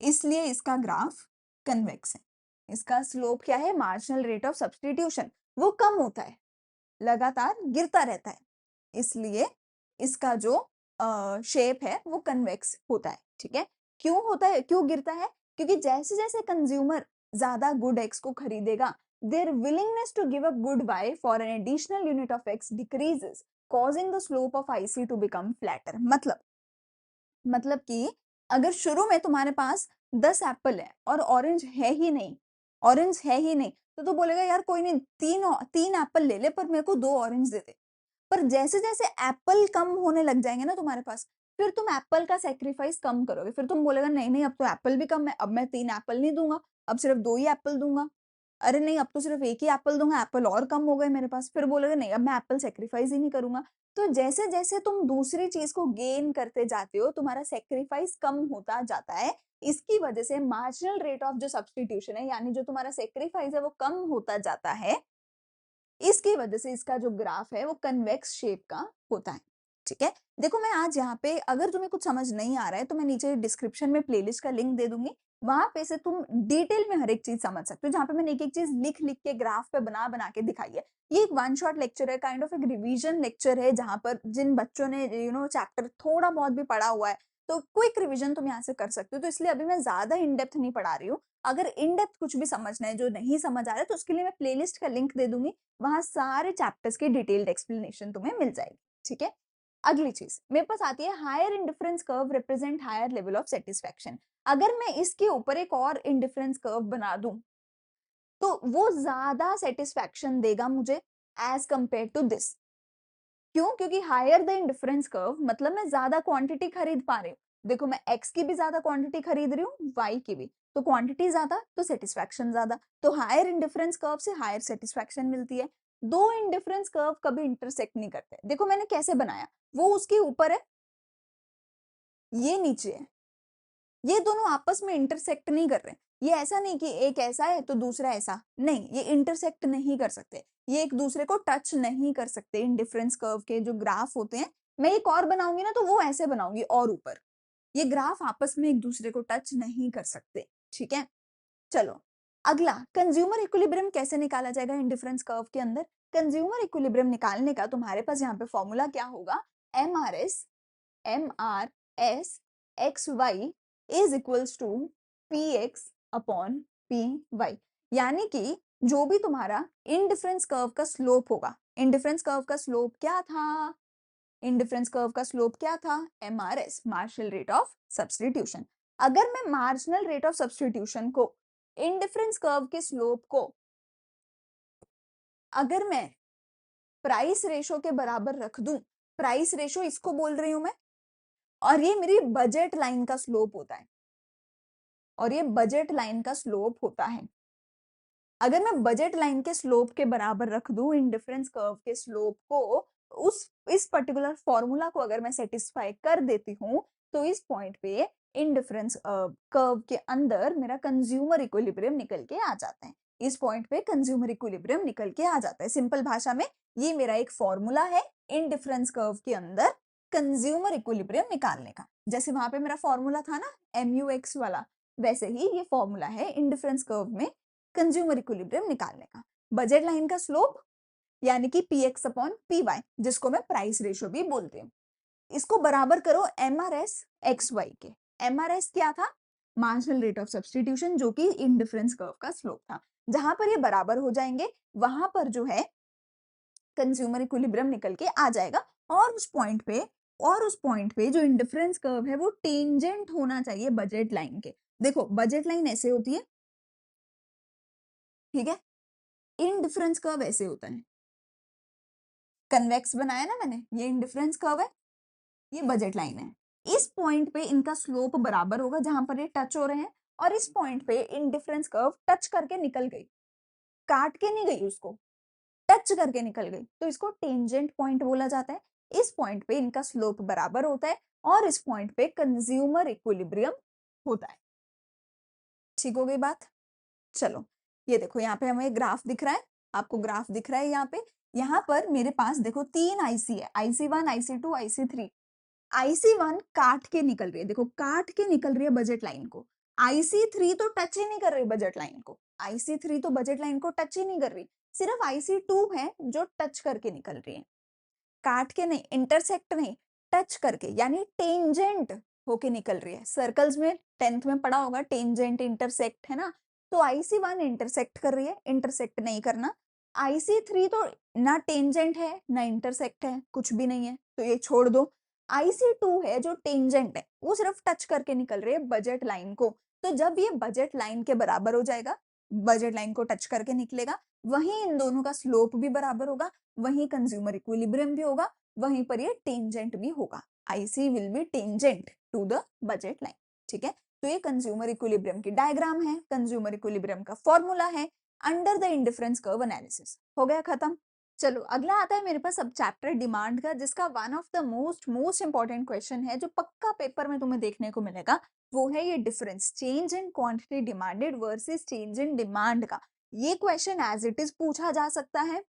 इसलिए इसका ग्राफ कन्वेक्स है। इसका स्लोप क्या है, मार्जिनल रेट ऑफ सब्सटीट्यूशन, वो कम होता है, लगातार गिरता रहता है, इसलिए इसका जो शेप है वो कन्वेक्स होता है, ठीक है। क्यों होता है, क्यों गिरता है? क्योंकि जैसे जैसे कंज्यूमर ज्यादा गुड एक्स को खरीदेगा, their willingness to give a good Y for an additional unit of X decreases, causing the slope of IC to become flatter. मतलब कि अगर शुरू में तुम्हारे पास 10 एप्पल है और ऑरेंज है ही नहीं, ऑरेंज है ही नहीं, तो तू बोलेगा यार कोई नहीं, तीन एप्पल ले ले पर मेरे को 2 ऑरेंज दे दे। पर जैसे-जैसे एप्पल कम होने लग जाएँगे ना तुम्हारे पास, फिर तुम एप्पल का सैक्रिफाइस कम करोगे। फिर तुम बोलेगा नहीं-नहीं अब तो एप्पल भी कम है, अब मैं 3 एप्पल नहीं दूँगा, अब सिर्फ 2 ही एप्पल दूँगा। अरे नहीं अब तो सिर्फ 1 ही एप्पल दूँगा, एप्पल और कम हो गए मेरे पास। फिर बोलोगे नहीं अब मैं एप्पल सैक्रिफाइस ही नहीं करूँगा। तो जैसे-जैसे तुम दूसरी चीज़ को गेन करते जाते हो, तुम्हारा सैक्रिफाइस कम होता जाता है। इसकी वजह से मार्जिनल रेट ऑफ जो सब्स्टिट्यूशन है, यानी जो तुम्हारा सैक्रिफाइस है वो कम होता जाता है। इसकी वजह से इसका जो ग्राफ है वो कन्वेक्स शेप का होता है, ठीक है। देखो मैं आज यहाँ पे अगर तुम्हें कुछ समझ नहीं आ रहा है तो मैं नीचे डिस्क्रिप्शन में प्लेलिस्ट का लिंक दे दूंगी, वहां पे से तुम डिटेल में हर एक चीज समझ सकते हो, जहाँ पे मैंने एक एक चीज लिख लिख के ग्राफ पे बना बना के दिखाई है। ये एक वन शॉट लेक्चर है, काइंड ऑफ एक रिवीजन लेक्चर है, जहाँ पर जिन बच्चों ने चैप्टर थोड़ा बहुत भी पढ़ा हुआ है तो क्विक रिवीजन तुम यहाँ से कर सकते हो। तो इसलिए अभी मैं ज्यादा इन डेप्थ नहीं पढ़ा रही हूँ। अगर इन डेप्थ कुछ भी समझना है जो नहीं समझ आ रहा है तो उसके लिए मैं प्लेलिस्ट का लिंक दे दूंगी, वहां सारे चैप्टर्स की डिटेल्ड एक्सप्लेनेशन तुम्हें मिल जाएगी, ठीक है। अगली चीज मेरे पास आती है, higher indifference curve represent higher level of satisfaction. अगर मैं इसके ऊपर एक और इंडिफरेंस कर्व बना दूं तो वो ज्यादा सेटिस्फेक्शन देगा मुझे एज कंपेयर टू दिस। क्यों? क्योंकि हायर द इंडिफरेंस कर्व मतलब मैं ज्यादा क्वांटिटी खरीद पा रही हूँ। देखो मैं एक्स की भी ज्यादा क्वांटिटी खरीद रही हूँ, वाई की भी, तो क्वांटिटी ज्यादा तो सेटिस्फेक्शन ज्यादा, तो हायर इंडिफरेंस कर्व से हायर सेटिस्फेक्शन मिलती है। दो इंडिफरेंस कर्व कभी इंटरसेक्ट नहीं करते। देखो मैंने कैसे बनाया, वो उसके ऊपर है, ये नीचे है, ये दोनों आपस में इंटरसेक्ट नहीं कर रहे। ये ऐसा नहीं कि एक ऐसा है तो दूसरा ऐसा, नहीं, ये इंटरसेक्ट नहीं कर सकते, ये एक दूसरे को टच नहीं कर सकते। इंडिफरेंस कर्व के जो ग्राफ होते हैं, मैं एक और बनाऊंगी ना तो वो ऐसे बनाऊंगी और ऊपर, ये ग्राफ आपस में एक दूसरे को टच नहीं कर सकते, ठीक है। चलो अगला, कंज्यूमर इक्विलिब्रियम कैसे निकाला जाएगा इंडिफरेंस कर्व के अंदर? कंज्यूमर इक्विलिब्रियम निकालने का तुम्हारे पास यहाँ पे फॉर्मूला क्या होगा, M R S X Y is equals to P X upon P Y. यानी कि जो भी तुम्हारा इंडिफरेंस कर्व का स्लोप होगा, इंडिफरेंस कर्व का स्लोप क्या था, इंडिफरेंस कर्व का स्लोप क्या था, MRS, marginal rate of substitution. अगर मैं मार्जिनल रेट ऑफ सब्स्टिट्यूशन को इंडिफरेंस कर्व के स्लोप को अगर मैं प्राइस रेशो के बराबर रख दूं, प्राइस रेशो इसको बोल रही हूं मैं, और ये मेरी बजट लाइन का स्लोप होता है, और ये बजट लाइन का स्लोप होता है। अगर मैं बजट लाइन के स्लोप के बराबर रख दूं इंडिफरेंस कर्व के स्लोप को, उस इस पर्टिकुलर फॉर्मूला को अगर मैं सेटिस्फाई कर देती हूँ, तो इस पॉइंट पे इंडिफरेंस कर्व के अंदर मेरा कंज्यूमर इक्विलिब्रियम निकल के आ जाता है। इस पॉइंट पे कंज्यूमर इक्विलिब्रियम निकल के आ जाता है। सिंपल भाषा में ये मेरा एक फॉर्मूला है इंडिफरेंस कर्व के अंदर कंज्यूमर इक्विलिब्रियम निकालने का। जैसे वहां पे मेरा फॉर्मूला था ना MUX वाला, वैसे ही ये फॉर्मूला है इंडिफरेंस कर्व में कंज्यूमर इक्विलिब्रियम निकालने का। बजट लाइन का स्लोप यानी कि px अपॉन पी वाई, जिसको मैं प्राइस रेशो भी बोलती हूँ, इसको बराबर करो MRS XY के। MRS क्या था, मार्जिनल रेट ऑफ सब्स्टिट्यूशन, जो कि इंडिफरेंस कर्व का स्लोप था। जहां पर ये बराबर हो जाएंगे वहां पर जो है कंज्यूमर इक्विलिब्रियम निकल के आ जाएगा, और उस पॉइंट पे जो इंडिफरेंस कर्व है वो टेंजेंट होना चाहिए बजट लाइन के। देखो बजट लाइन ऐसे होती है, ठीक है, इंडिफरेंस कर्व ऐसे होता है, कन्वेक्स बनाया ना मैंने, ये इंडिफरेंस कर्व है, ये बजट लाइन है। इस पॉइंट पे इनका स्लोप बराबर होगा जहां पर ये टच हो रहे हैं, और इस पॉइंट पे इंडिफरेंस कर्व टच करके निकल गई, काट के नहीं गई उसको, टच करके निकल गई, तो इसको टेंजेंट पॉइंट बोला जाता है। इस पॉइंट पे इनका स्लोप बराबर होता है और इस पॉइंट पे कंज्यूमर इक्विलिब्रियम होता है। ठीक हो गई बात? चलो, ये देखो यहाँ पे हमें ग्राफ दिख रहा है, आपको ग्राफ दिख रहा है यहाँ पे। यहाँ पर मेरे पास देखो 3 आईसी है, IC1, IC2, IC3। IC1 काट के निकल रही है, देखो काट के निकल रही है बजट लाइन को। IC3 तो टच ही नहीं कर रही बजट लाइन को, IC3 तो बजट लाइन को टच ही नहीं कर रही, सिर्फ IC2 है जो टच करके निकल रही है। काट के नहीं, इंटरसेक्ट नहीं, टच करके, यानी टेंजेंट होके निकल रही है। सर्कल्स में 10th में पढ़ा होगा, टेंजेंट इंटरसेक्ट है ना, तो IC1 इंटरसेक्ट कर रही है, इंटरसेक्ट नहीं करना। IC3 तो ना टेंजेंट है ना इंटरसेक्ट है, कुछ भी नहीं है, तो ये छोड़ दो। IC2 है जो टेंजेंट है, वो सिर्फ टच करके निकल रही है बजट लाइन को, तो जब ये बजट लाइन के बराबर हो जाएगा, बजट लाइन को टच करके निकलेगा, वहीं इन दोनों का स्लोप भी बराबर होगा, वहीं कंज्यूमर इक्विलिब्रियम भी होगा, वहीं पर ये टेंजेंट भी होगा। IC will be tangent to the budget line. ठीक है, तो ये कंज्यूमर इक्विलिब्रियम की डायग्राम है, कंज्यूमर इक्विलिब्रियम का फॉर्मूला है under the indifference curve analysis. हो गया खत्म। चलो अगला आता है मेरे पास सब चैप्टर डिमांड का, जिसका one of the most important question है जो पक्का पेपर में तुम्हें देखने को मिलेगा, वो है ये difference change in quantity demanded versus change in demand का। ये क्वेश्चन एज इट इज पूछा जा सकता है,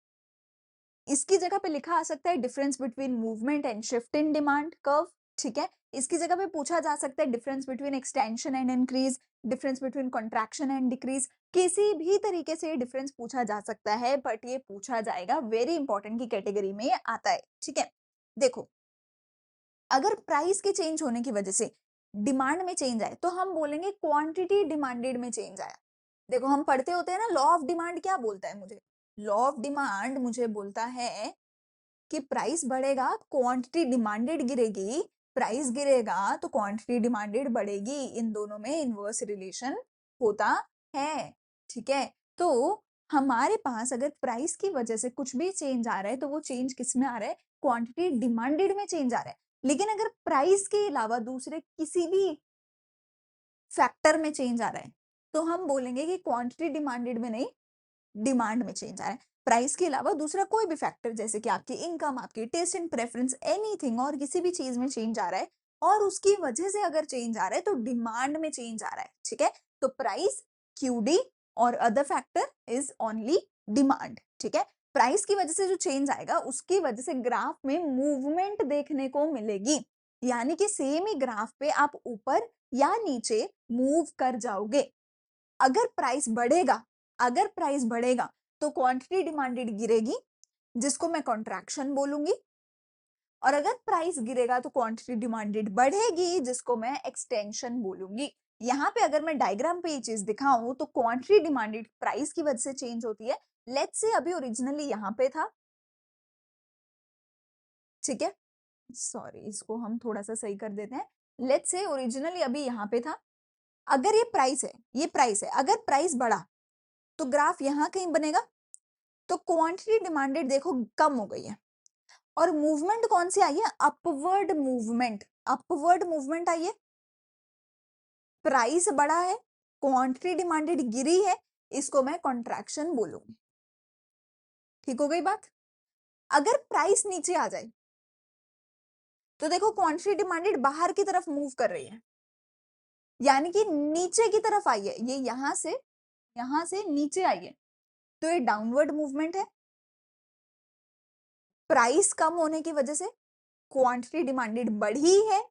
इसकी जगह पे लिखा आ सकता है difference between movement and shift in demand curve. ठीक है, इसकी जगह पे पूछा जा सकता है difference between extension and increase, difference between contraction and decrease, किसी भी तरीके से डिफरेंस पूछा जा सकता है, बट ये पूछा जाएगा, वेरी इंपॉर्टेंट की कैटेगरी में ये आता है। ठीक है, देखो अगर प्राइस के चेंज होने की वजह से डिमांड में चेंज आए तो हम बोलेंगे क्वांटिटी डिमांडेड में चेंज आया। देखो हम पढ़ते होते हैं ना, लॉ ऑफ डिमांड क्या बोलता है मुझे, लॉ ऑफ डिमांड मुझे बोलता है कि प्राइस बढ़ेगा, क्वांटिटी डिमांडेड गिरेगी, प्राइस गिरेगा तो क्वांटिटी डिमांडेड बढ़ेगी, इन दोनों में इनवर्स रिलेशन होता है। ठीक है, तो हमारे पास अगर प्राइस की वजह से कुछ भी चेंज आ रहा है तो वो चेंज किस में आ रहा है, क्वांटिटी डिमांडेड में चेंज आ रहा है। लेकिन अगर प्राइस के अलावा दूसरे किसी भी फैक्टर में चेंज आ रहा है तो हम बोलेंगे कि क्वांटिटी डिमांडेड में नहीं, डिमांड में चेंज आ रहा है। प्राइस के अलावा दूसरा कोई भी फैक्टर, जैसे कि आपकी इनकम, आपकी टेस्ट एंड प्रेफरेंस, एनीथिंग, और किसी भी चीज में चेंज आ रहा है और उसकी वजह से अगर चेंज आ रहा है तो डिमांड में चेंज आ रहा है। ठीक है, तो प्राइस QD और other factor is only demand. ठीक है, प्राइस की वजह से जो चेंज आएगा उसकी वजह से ग्राफ में मूवमेंट देखने को मिलेगी, यानी कि सेम ही ग्राफ पे आप ऊपर या नीचे मूव कर जाओगे। अगर प्राइस बढ़ेगा, अगर प्राइस बढ़ेगा तो क्वांटिटी डिमांडेड गिरेगी, जिसको मैं कॉन्ट्रैक्शन बोलूंगी, और अगर प्राइस गिरेगा तो क्वांटिटी डिमांडेड बढ़ेगी, जिसको मैं एक्सटेंशन बोलूंगी। यहाँ पे अगर मैं डायग्राम पे ये चीज दिखाऊं तो क्वांटिटी डिमांडेड प्राइस की वजह से चेंज होती है। लेट्स से अभी ओरिजिनली यहाँ पे था, ठीक है, सॉरी इसको हम थोड़ा सा सही कर देते हैं। लेट्स से ओरिजिनली अभी यहाँ पे था, अगर ये प्राइस है, ये प्राइस है, अगर प्राइस बढ़ा तो ग्राफ यहाँ कहीं बनेगा, तो क्वांटिटी डिमांडेड देखो कम हो गई है, और मूवमेंट कौन सी आई है, अपवर्ड मूवमेंट, अपवर्ड मूवमेंट आई है। प्राइस बढ़ा है, क्वांटिटी डिमांडेड गिरी है, इसको मैं कॉन्ट्रैक्शन बोलूंगी। ठीक हो गई बात। अगर प्राइस नीचे आ जाए तो देखो क्वांटिटी डिमांडेड बाहर की तरफ मूव कर रही है, यानी कि नीचे की तरफ आई है, ये यहां से नीचे आई है, तो ये डाउनवर्ड मूवमेंट है। प्राइस कम होने की वजह से क्वांटिटी डिमांडेड बढ़ी है,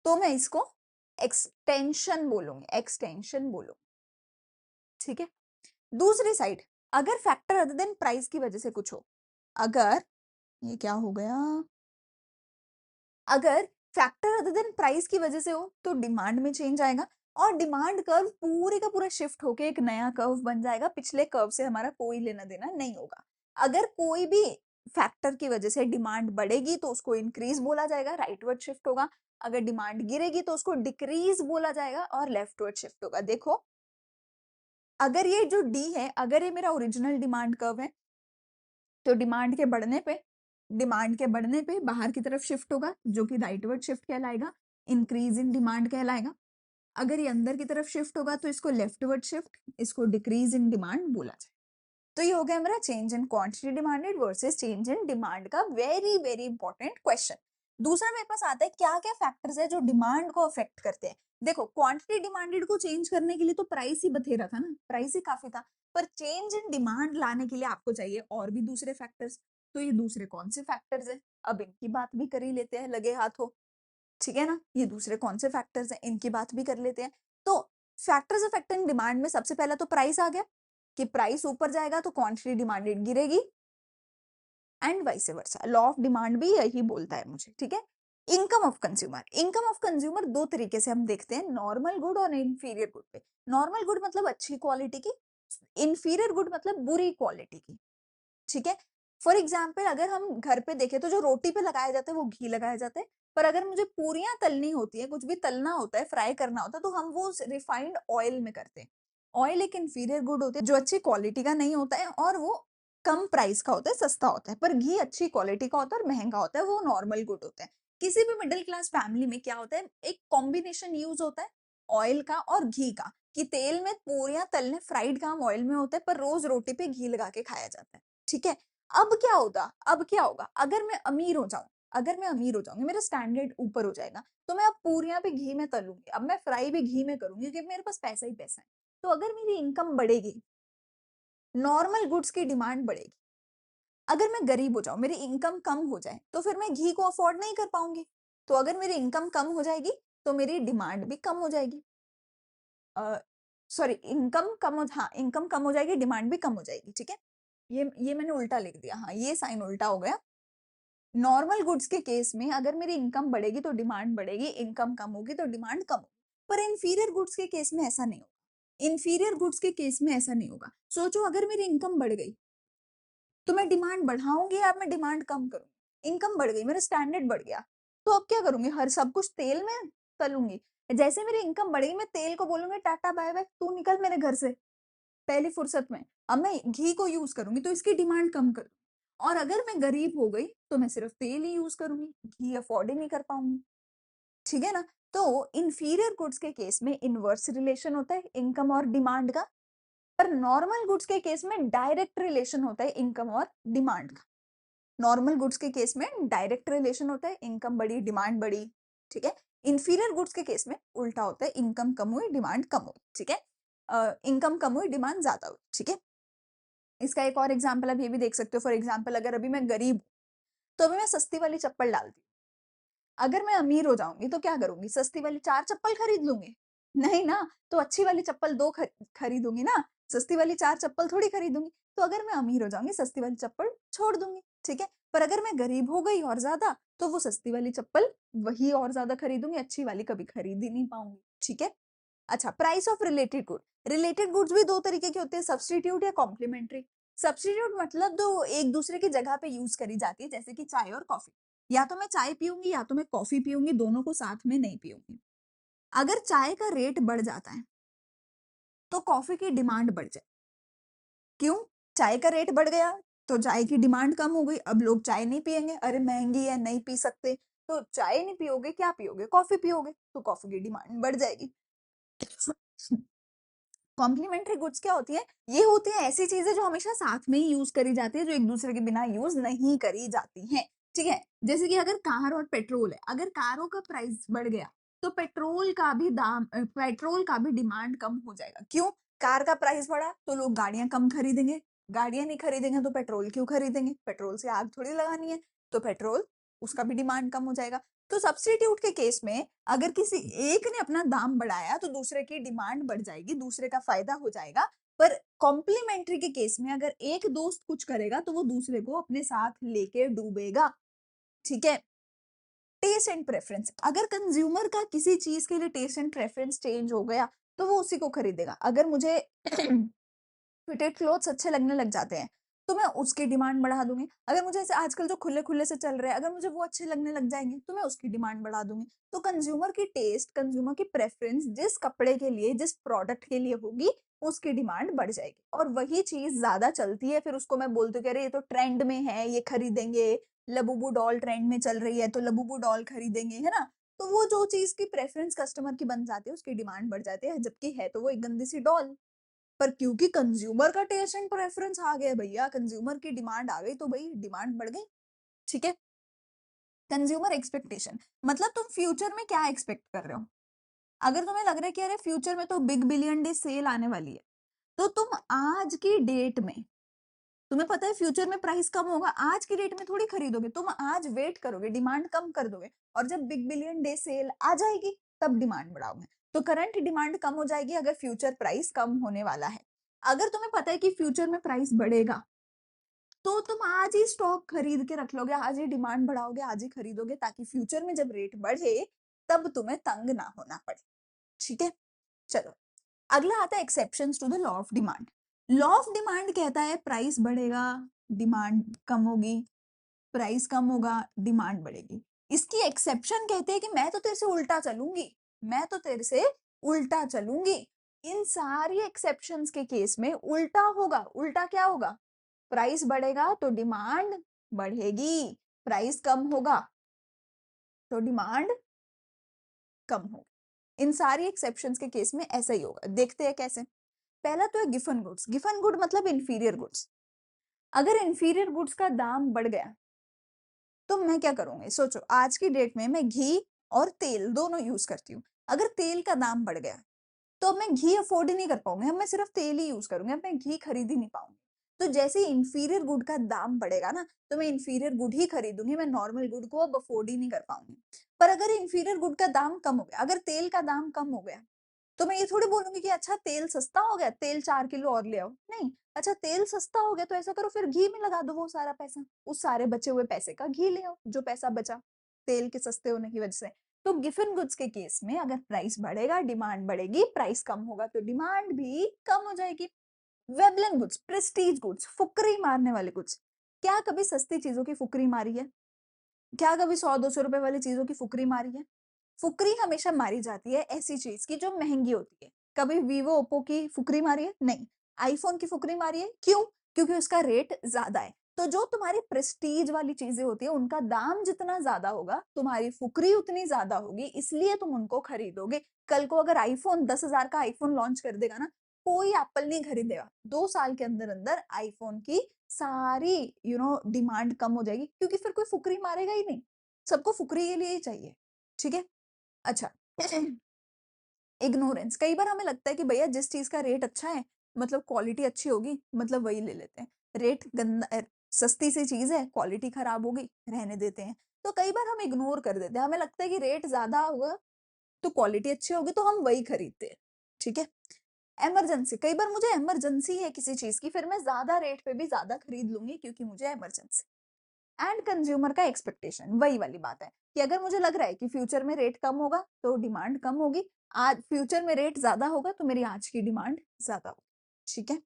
तो मैं इसको एक्सटेंशन बोलूंगी, एक्सटेंशन बोलूंगी। ठीक है, दूसरी साइड अगर फैक्टर अदर देन प्राइस की वजह से कुछ हो, अगर ये क्या हो गया, अगर फैक्टर अदर देन प्राइस की वजह से हो तो डिमांड में चेंज आएगा, और डिमांड कर्व पूरे का पूरा शिफ्ट होके एक नया कर्व बन जाएगा, पिछले कर्व से हमारा कोई लेना देना नहीं होगा। अगर कोई भी फैक्टर की वजह से डिमांड बढ़ेगी तो उसको इंक्रीज बोला जाएगा, राइटवर्ड शिफ्ट होगा। अगर डिमांड गिरेगी तो उसको डिक्रीज बोला जाएगा और लेफ्टवर्ड शिफ्ट होगा। देखो अगर ये जो डी है, अगर ये मेरा ओरिजिनल डिमांड कर्व है तो डिमांड के बढ़ने पे बाहर की तरफ शिफ्ट होगा, जो कि राइटवर्ड शिफ्ट कहलाएगा, इंक्रीज इन डिमांड कहलाएगा। अगर ये अंदर की तरफ शिफ्ट होगा तो इसको लेफ्टवर्ड शिफ्ट, इसको डिक्रीज इन डिमांड बोला जाए। तो ये हो गया हमारा change in quantity demanded versus change in demand का वेरी वेरी इंपॉर्टेंट क्वेश्चन। दूसरा मेरे पास आता है क्या क्या फैक्टर्स है जो डिमांड को अफेक्ट करते हैं। देखो क्वांटिटी डिमांडेड को चेंज करने के लिए तो प्राइस ही बथेरा था ना, प्राइस ही काफी था, पर चेंज इन डिमांड लाने के लिए आपको चाहिए और भी दूसरे फैक्टर्स। तो ये दूसरे कौन से फैक्टर्स है, अब इनकी बात भी कर ही लेते हैं लगे हाथों। ठीक है ना, ये दूसरे कौन से फैक्टर्स हैं इनकी बात भी कर लेते हैं। तो फैक्टर्स अफेक्टिंग डिमांड में सबसे पहला तो प्राइस आ गया, कि प्राइस ऊपर जाएगा तो क्वांटिटी डिमांडेड गिरेगी, and vice versa. Law of demand भी यही बोलता है मुझे। ठीक है, income of consumer, income of consumer दो तरीके से हम देखते हैं, नॉर्मल गुड और इंफीरियर गुड पे। नॉर्मल गुड मतलब अच्छी क्वालिटी की, इंफीरियर गुड मतलब बुरी क्वालिटी की। ठीक है, फॉर एग्जाम्पल अगर हम घर पे देखें तो जो रोटी पे लगाया जाता है वो घी लगाया जाता है, पर अगर मुझे पूरियां तलनी होती है, कुछ भी तलना होता है, फ्राई करना होता है, तो हम वो रिफाइंड ऑयल में करते हैं। ऑयल एक इंफीरियर गुड होता है जो अच्छी क्वालिटी का नहीं होता है और वो कम प्राइस का होता है, सस्ता होता है। पर घी अच्छी क्वालिटी का होता है और महंगा होता है, वो नॉर्मल गुड होता है। किसी भी मिडिल क्लास फैमिली में क्या होता है, एक कॉम्बिनेशन यूज होता है ऑयल का और घी का, कि तेल में पूरियां तलने, फ्राइड काम ऑयल में होता है, पर रोज रोटी पे घी लगा के खाया जाता है। ठीक है, अब क्या होगा अगर मैं अमीर हो जाऊं, अगर मैं अमीर हो जाऊंगी, मेरा स्टैंडर्ड ऊपर हो जाएगा, तो मैं अब पूरियां भी घी में तलूंगी, अब मैं फ्राई भी घी में करूंगी, क्योंकि मेरे पास पैसा ही पैसा है। तो अगर मेरी इनकम बढ़ेगी, नॉर्मल गुड्स की डिमांड बढ़ेगी। अगर मैं गरीब हो जाऊं, मेरी इनकम कम हो जाए, तो फिर मैं घी को अफोर्ड नहीं कर पाऊंगी। तो अगर मेरी इनकम कम हो जाएगी तो मेरी डिमांड भी कम हो जाएगी। सॉरी, इनकम कम हो जाएगी, डिमांड भी कम हो जाएगी। ठीक है, ये मैंने उल्टा लिख दिया, हाँ ये साइन उल्टा हो गया। नॉर्मल गुड्स के केस में अगर मेरी इनकम बढ़ेगी तो डिमांड बढ़ेगी, इनकम कम होगी तो डिमांड कम होगी। पर इंफीरियर गुड्स के केस में ऐसा नहीं होगा, इंफीरियर गुड्स के केस में ऐसा नहीं होगा। सोचो अगर मेरी इनकम बढ़ गई तो मैं डिमांड बढ़ाऊंगी या मैं डिमांड कम करूंगी। इनकम बढ़ गई, मेरा स्टैंडर्ड बढ़ गया, तो अब क्या करूंगी, हर सब कुछ तेल में तलूंगी। जैसे मेरी इनकम बढ़ेगी, मैं तेल को बोलूंगी टाटा बाय बाय, तू निकल मेरे घर से पहली फुर्सत में। अब मैं घी को यूज करूंगी तो इसकी डिमांड कम करूँ, और अगर मैं गरीब हो गई तो मैं सिर्फ तेल ही यूज करूंगी, घी अफोर्ड ही नहीं कर पाऊंगी। ठीक है ना, तो इंफीरियर गुड्स के केस में इनवर्स रिलेशन होता है इनकम और डिमांड का, पर नॉर्मल गुड्स के केस में डायरेक्ट रिलेशन होता है इनकम और डिमांड का। नॉर्मल गुड्स के केस में डायरेक्ट रिलेशन होता है, इनकम बढ़ी डिमांड बढ़ी। ठीक है, इंफीरियर गुड्स के केस में उल्टा होता है, इनकम कम हुई डिमांड कम हुई। ठीक है, इनकम कम हुई डिमांड ज्यादा हुई। ठीक है, इसका एक और एग्जाम्पल आप ये भी देख सकते हो। फॉर एग्जाम्पल अगर अभी मैं गरीब हूं, तो अभी मैं सस्ती वाली चप्पल डालती हूँ। अगर मैं अमीर हो जाऊंगी तो क्या करूंगी, सस्ती वाली 4 चप्पल खरीद लूंगी? नहीं ना, तो अच्छी वाली चप्पल 2 खरीदूंगी ना, सस्ती वाली 4 चप्पल थोड़ी खरीदूंगी। तो अगर मैं अमीर हो जाऊंगी, सस्ती वाली चप्पल छोड़ दूंगी। ठीक है, पर अगर मैं गरीब हो गई और ज्यादा, तो वो सस्ती वाली चप्पल वही और ज्यादा खरीदूंगी, अच्छी वाली कभी खरीद ही नहीं पाऊंगी। ठीक है, अच्छा, price of related good. Related goods भी दो तरीके के होते हैं, सब्स्टिट्यूट या कॉम्प्लीमेंट्री। सब्स्टिट्यूट मतलब दो एक दूसरे की जगह पे यूज करी जाती है, जैसे कि चाय और कॉफी। या तो मैं चाय पीऊंगी या तो मैं कॉफी पीऊंगी, दोनों को साथ में नहीं पीऊंगी। अगर चाय का रेट बढ़ जाता है तो कॉफी की डिमांड बढ़ जाए। क्यों? चाय का रेट बढ़ गया तो चाय की डिमांड कम हो गई, अब लोग चाय नहीं पियेंगे, अरे महंगी है नहीं पी सकते, तो चाय नहीं पियोगे, क्या पियोगे, कॉफी पियोगे, तो कॉफी की डिमांड बढ़ जाएगी। कॉम्प्लीमेंट्री गुड्स क्या होती है, ये होती है ऐसी चीजें जो हमेशा साथ में ही यूज करी जाती है, जो एक दूसरे के बिना यूज नहीं करी जाती हैं। ठीक है, जैसे कि अगर कार और पेट्रोल है, अगर कारों का प्राइस बढ़ गया तो पेट्रोल का भी डिमांड कम हो जाएगा। क्यों? कार का प्राइस बढ़ा तो लोग गाड़ियां कम खरीदेंगे, गाड़ियां नहीं खरीदेंगे तो पेट्रोल क्यों खरीदेंगे, पेट्रोल से आग थोड़ी लगानी है, तो पेट्रोल उसका भी डिमांड कम हो जाएगा। तो सब्स्टिट्यूट के केस में अगर किसी एक ने अपना दाम बढ़ाया तो दूसरे की डिमांड बढ़ जाएगी, दूसरे का फायदा हो जाएगा। पर कॉम्प्लीमेंट्री के केस में अगर एक दोस्त कुछ करेगा तो वो दूसरे को अपने साथ लेके डूबेगा। ठीक है, टेस्ट एंड प्रेफरेंस, अगर कंज्यूमर का किसी चीज के लिए टेस्ट एंड प्रेफरेंस चेंज हो गया तो वो उसी को खरीदेगा। अगर मुझे फिटेड क्लॉथ्स अच्छे लगने लग जाते हैं तो मैं उसकी डिमांड बढ़ा दूंगी। अगर मुझे ऐसे आजकल जो खुले खुले से चल रहे हैं, अगर मुझे वो अच्छे लगने लग जाएंगे तो मैं उसकी डिमांड बढ़ा दूंगी। तो कंज्यूमर की टेस्ट, कंज्यूमर की प्रेफरेंस जिस कपड़े के लिए, जिस प्रोडक्ट के लिए होगी, उसकी डिमांड बढ़ जाएगी और वही चीज ज्यादा चलती है, फिर उसको मैं बोलती हूँ कि अरे ये तो ट्रेंड में है, ये खरीदेंगे, लबूबू डॉल ट्रेंड में चल रही है तो लबूबू डॉल खरीदेंगे, है ना। तो वो जो चीज की प्रेफरेंस कस्टमर की बन जाती है उसकी डिमांड बढ़ जाती है, जबकि है तो वो एक गंदी सी डॉल। पर क्योंकि कंज्यूमर का टेस्ट एंड प्रेफरेंस आ गया भैया, कंज्यूमर की डिमांड आ गई तो भाई डिमांड बढ़ गई। ठीक है। कंज्यूमर एक्सपेक्टेशन मतलब तुम फ्यूचर में क्या एक्सपेक्ट कर रहे हो। अगर तुम्हें लग रहा है कि अरे फ्यूचर में तो बिग बिलियन डे सेल आने वाली है, तो तुम आज की डेट में, तुम्हें पता है फ्यूचर में प्राइस कम होगा, आज की डेट में थोड़ी खरीदोगे, तुम आज वेट करोगे, डिमांड कम कर दोगे, और जब बिग बिलियन डे सेल आ जाएगी तब डिमांड बढ़ाओगे। तो करंट डिमांड कम हो जाएगी अगर फ्यूचर प्राइस कम होने वाला है। अगर तुम्हें पता है कि फ्यूचर में प्राइस बढ़ेगा, तो तुम आज ही स्टॉक खरीद के रख लोगे, आज ही डिमांड बढ़ाओगे, आज ही खरीदोगे, ताकि फ्यूचर में जब रेट बढ़े तब तुम्हें तंग ना होना पड़े। ठीक है। चलो, अगला आता है exceptions to the law of demand. Law of demand कहता है प्राइस बढ़ेगा, डिमांड कम होगी, प्राइस कम होगा, डिमांड बढ़ेगी। इसकी एक्सेप्शन कहते हैं कि मैं तो तेरे से उल्टा चलूंगी, मैं तो तेरे से उल्टा चलूंगी। इन सारी एक्सेप्शंस के केस में उल्टा होगा। उल्टा क्या होगा? प्राइस बढ़ेगा तो डिमांड बढ़ेगी, प्राइस कम होगा तो डिमांड कम होगी। इन सारी एक्सेप्शंस के केस में ऐसा ही होगा। देखते हैं कैसे। पहला तो है गिफन गुड्स। गिफन गुड मतलब इंफीरियर गुड्स। अगर इंफीरियर गुड्स का दाम बढ़ गया तो मैं क्या करूंगी? सोचो, आज की डेट में मैं घी और तेल दोनों यूज करती हूँ। अगर तेल का दाम बढ़ गया तो अब मैं घी अफोर्ड ही नहीं कर पाऊंगी, अब मैं सिर्फ तेल ही यूज करूंगी, अब मैं घी खरीद ही नहीं पाऊंगी। तो जैसे इंफीरियर गुड का दाम बढ़ेगा ना, तो मैं इंफीरियर गुड ही खरीदूंगी, मैं नॉर्मल गुड को अब अफोर्ड ही नहीं कर पाऊंगी। पर अगर इंफीरियर गुड का दाम कम हो गया, अगर तेल का दाम कम हो गया, तो मैं ये थोड़ी बोलूंगी कि अच्छा तेल सस्ता हो गया, तेल 4 किलो और ले आओ। नहीं, अच्छा तेल सस्ता हो गया तो ऐसा करो फिर घी में लगा दो वो सारा पैसा, उस सारे बचे हुए पैसे का घी ले आओ, जो पैसा बचा तेल के सस्ते होने की वजह से। तो गिफन गुड्स के केस में अगर प्राइस बढ़ेगा डिमांड बढ़ेगी, प्राइस कम होगा तो डिमांड भी कम हो जाएगी। Veblen goods, Prestige goods, Fukrey मारने वाले गुड्स। क्या कभी सस्ती चीजों की फुकरी मारी है? क्या कभी 100-200 रुपए वाली चीजों की फुकरी मारी है? फुकरी हमेशा मारी जाती है ऐसी चीज की जो महंगी होती है। कभी वीवो ओप्पो की फुकरी मारी है? नहीं। आईफोन की फुकरी मारी है? क्यों? क्योंकि उसका रेट ज्यादा है। तो जो तुम्हारी प्रेस्टीज वाली चीजें होती है उनका दाम जितना ज्यादा होगा तुम्हारी फुकरी उतनी ज्यादा होगी, इसलिए तुम उनको खरीदोगे। कल को अगर आईफोन 10,000 का आईफोन लॉन्च कर देगा ना, कोई एप्पल नहीं खरीदेगा। 2 साल के अंदर अंदर आईफोन की सारी डिमांड कम हो जाएगी, क्योंकि फिर कोई फुकरी मारेगा ही नहीं। सबको फुकरी के लिए ही चाहिए। ठीक है। अच्छा, इग्नोरेंस। कई बार हमें लगता है कि भैया जिस चीज का रेट अच्छा है, मतलब क्वालिटी अच्छी होगी, मतलब वही ले लेते हैं। रेट गंदा सस्ती सी चीज है, क्वालिटी खराब होगी, रहने देते हैं। तो कई बार हम इग्नोर कर देते हैं, हमें लगता है कि रेट ज्यादा होगा तो क्वालिटी अच्छी होगी तो हम वही खरीदते हैं। ठीक है। इमरजेंसी, कई बार मुझे इमरजेंसी है किसी चीज की, फिर मैं ज्यादा रेट पे भी ज्यादा खरीद लूंगी क्योंकि मुझे इमरजेंसी। एंड कंज्यूमर का एक्सपेक्टेशन, वही वाली बात है कि अगर मुझे लग रहा है कि फ्यूचर में रेट कम होगा तो डिमांड कम होगी, आज फ्यूचर में रेट ज्यादा होगा तो मेरी आज की डिमांड ज्यादा होगी। ठीक है।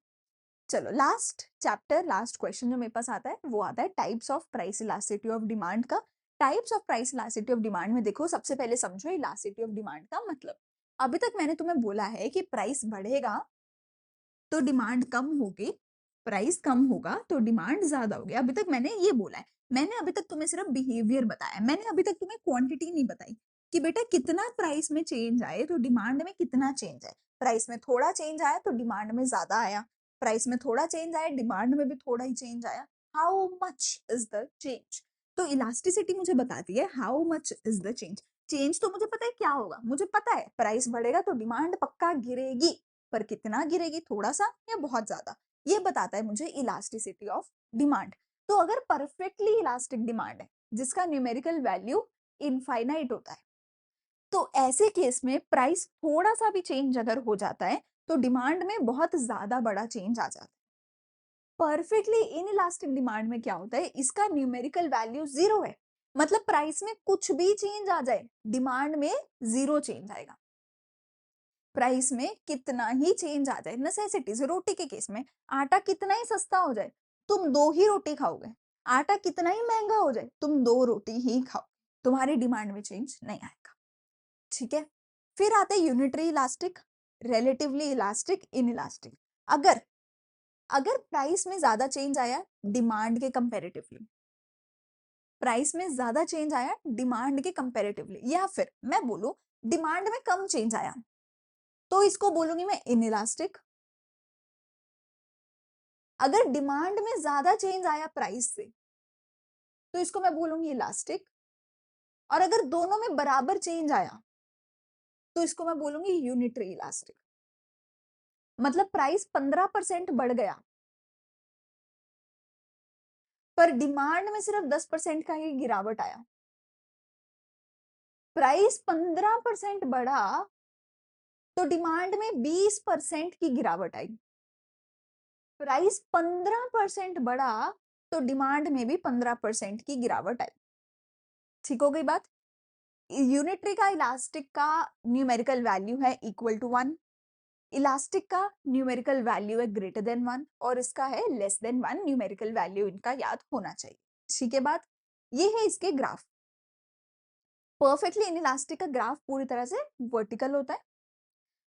चलो, लास्ट चैप्टर, लास्ट क्वेश्चन जो मेरे पास आता है वो आता है types of price elasticity of demand का। Types of price elasticity of demand में देखो, सबसे पहले समझो इलास्टिसिटी ऑफ डिमांड का मतलब। अभी तक मैंने तुम्हें बोला है कि प्राइस बढ़ेगा तो डिमांड कम होगी, प्राइस कम होगा तो डिमांड ज्यादा होगी। अभी तक मैंने ये बोला है। मैंने अभी तक तुम्हें सिर्फ बिहेवियर बताया, मैंने अभी तक तुम्हें क्वांटिटी नहीं बताई कि बेटा कितना प्राइस में चेंज आए तो डिमांड में कितना चेंज आए। प्राइस में थोड़ा चेंज आया तो डिमांड में ज्यादा आया, प्राइस में थोड़ा चेंज आया डिमांड में भी थोड़ा ही चेंज आया। How much is the change? तो इलास्टिसिटी मुझे बताती है how much is the change. Change तो मुझे पता है क्या होगा, मुझे पता है प्राइस बढ़ेगा तो डिमांड पक्का गिरेगी, पर कितना गिरेगी, थोड़ा सा या बहुत ज्यादा, ये बताता है मुझे इलास्टिसिटी ऑफ डिमांड। तो अगर परफेक्टली इलास्टिक डिमांड है जिसका न्यूमेरिकल वैल्यू इनफाइनाइट होता है, तो ऐसे केस में प्राइस थोड़ा सा भी चेंज अगर हो जाता है तो डिमांड में बहुत ज्यादा बड़ा चेंज आ जाता है। परफेक्टली इन इलास्टिक डिमांड में क्या होता है, इसका न्यूमेरिकल वैल्यू जीरो है, मतलब प्राइस में कुछ भी चेंज आ जाए डिमांड में जीरो चेंज आएगा। प्राइस में कितना ही चेंज आ जाए, नेसेसिटीज, रोटी के केस में आटा कितना ही सस्ता हो जाए तुम दो ही रोटी खाओगे, आटा कितना ही महंगा हो जाए तुम दो रोटी ही खाओ, तुम्हारी डिमांड में चेंज नहीं आएगा। ठीक है। फिर आते हैं unitary elastic. relatively elastic, inelastic. अगर अगर प्राइस में ज्यादा चेंज आया डिमांड के कंपैरेटिवली, प्राइस में ज्यादा चेंज आया डिमांड के कंपैरेटिवली, या फिर मैं बोलूं डिमांड में कम चेंज आया, तो इसको बोलूंगी मैं इनइलास्टिक। अगर डिमांड में ज्यादा चेंज आया प्राइस से, तो इसको मैं बोलूंगी इलास्टिक। और अगर दोनों में बराबर चेंज आया, तो इसको मैं बोलूंगी यूनिटरी इलास्टिक। मतलब प्राइस 15% बढ़ गया, पर डिमांड में सिर्फ 10% का ही गिरावट आया। प्राइस 15% बढ़ा तो डिमांड में 20% की गिरावट आई। प्राइस 15% बढ़ा तो डिमांड में भी 15% की गिरावट आई। ठीक हो गई बात। यूनिटरी का इलास्टिक का न्यूमेरिकल वैल्यू है इक्वल टू 1, इलास्टिक का न्यूमेरिकल वैल्यू है ग्रेटर देन 1, और इसका है लेस देन 1 न्यूमेरिकल वैल्यू, इनका याद होना चाहिए। ठीक है बात। ये है इसके ग्राफ। परफेक्टली इनइलास्टिक का ग्राफ पूरी तरह से वर्टिकल होता है,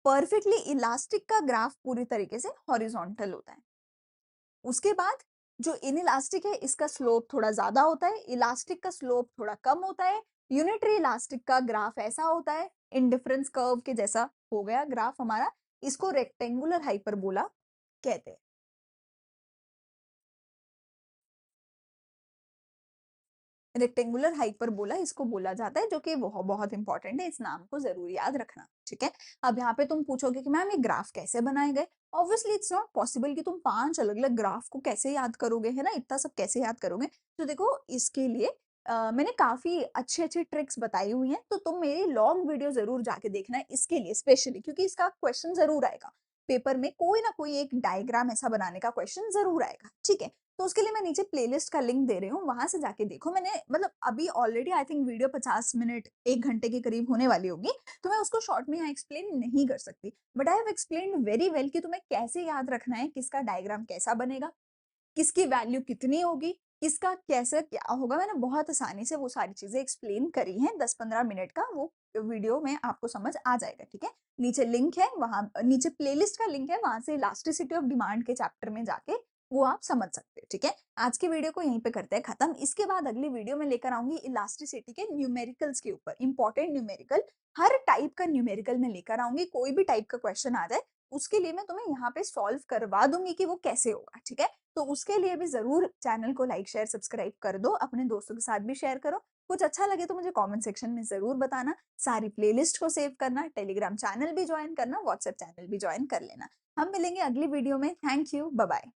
परफेक्टली इलास्टिक का ग्राफ पूरी तरीके से हॉरिजॉन्टल होता है। उसके बाद जो इनइलास्टिक है इसका स्लोप थोड़ा ज्यादा होता है, इलास्टिक का स्लोप थोड़ा कम होता है। यूनिटरी इलास्टिक का ग्राफ ऐसा होता है, इंडिफरेंस कर्व के जैसा हो गया ग्राफ हमारा, इसको रेक्टेंगुलर हाइपरबोला कहते हैं। रेक्टेंगुलर हाइपरबोला इसको बोला जाता है, जो कि बहुत इंपॉर्टेंट है, इस नाम को जरूर याद रखना। ठीक है। अब यहाँ पे तुम पूछोगे कि मैम ये ग्राफ कैसे बनाए गए। ऑब्वियसली इट्स नॉट पॉसिबल कि तुम 5 अलग अलग ग्राफ को कैसे याद करोगे, है ना, इतना सब कैसे याद करोगे। तो देखो इसके लिए मैंने काफी अच्छी अच्छी ट्रिक्स बताई हुई हैं, तो तुम मेरी लॉन्ग वीडियो जरूर जाके देखना है इसके लिए स्पेशली, क्योंकि इसका क्वेश्चन जरूर आएगा पेपर में, कोई ना कोई एक डायग्राम ऐसा बनाने का क्वेश्चन जरूर आएगा। ठीक है। तो उसके लिए मैं नीचे प्लेलिस्ट का लिंक दे रही हूँ, वहां से जाके देखो। मैंने मतलब अभी already I think video 50 minute 1 घंटे के करीब होने वाली होगी, तो मैं उसको शॉर्ट में यहाँ एक्सप्लेन नहीं कर सकती, but I have explain very well कि तुम्हें कैसे याद रखना है, किसका डायग्राम कैसा बनेगा, किसकी वैल्यू कितनी होगी, किसका कैसे क्या होगा। मैंने बहुत आसानी से वो सारी चीजें एक्सप्लेन करी हैं, 10-15 मिनट का वो वीडियो में आपको समझ आ जाएगा। ठीक है। नीचे लिंक है, वहां नीचे प्लेलिस्ट का लिंक है, वहां से इलास्टिसिटी ऑफ डिमांड के चैप्टर में जाके वो आप समझ सकते हो। ठीक है। आज की वीडियो को यहीं पे करते हैं खत्म। इसके बाद अगली वीडियो में लेकर आऊंगी इलास्टिसिटी के न्यूमेरिकल्स के ऊपर, इंपॉर्टेंट न्यूमेरिकल, हर टाइप का न्यूमेरिकल में लेकर आऊंगी। कोई भी टाइप का क्वेश्चन आ जाए उसके लिए मैं तुम्हें यहाँ पे सॉल्व करवा दूंगी कि वो कैसे होगा। ठीक है। तो उसके लिए भी जरूर चैनल को लाइक शेयर सब्सक्राइब कर दो, अपने दोस्तों के साथ भी शेयर करो। कुछ अच्छा लगे तो मुझे कमेंट सेक्शन में जरूर बताना। सारी प्लेलिस्ट को सेव करना, टेलीग्राम चैनल भी ज्वाइन करना, व्हाट्सएप चैनल भी ज्वाइन कर लेना। हम मिलेंगे अगली वीडियो में। Thank you, bye bye.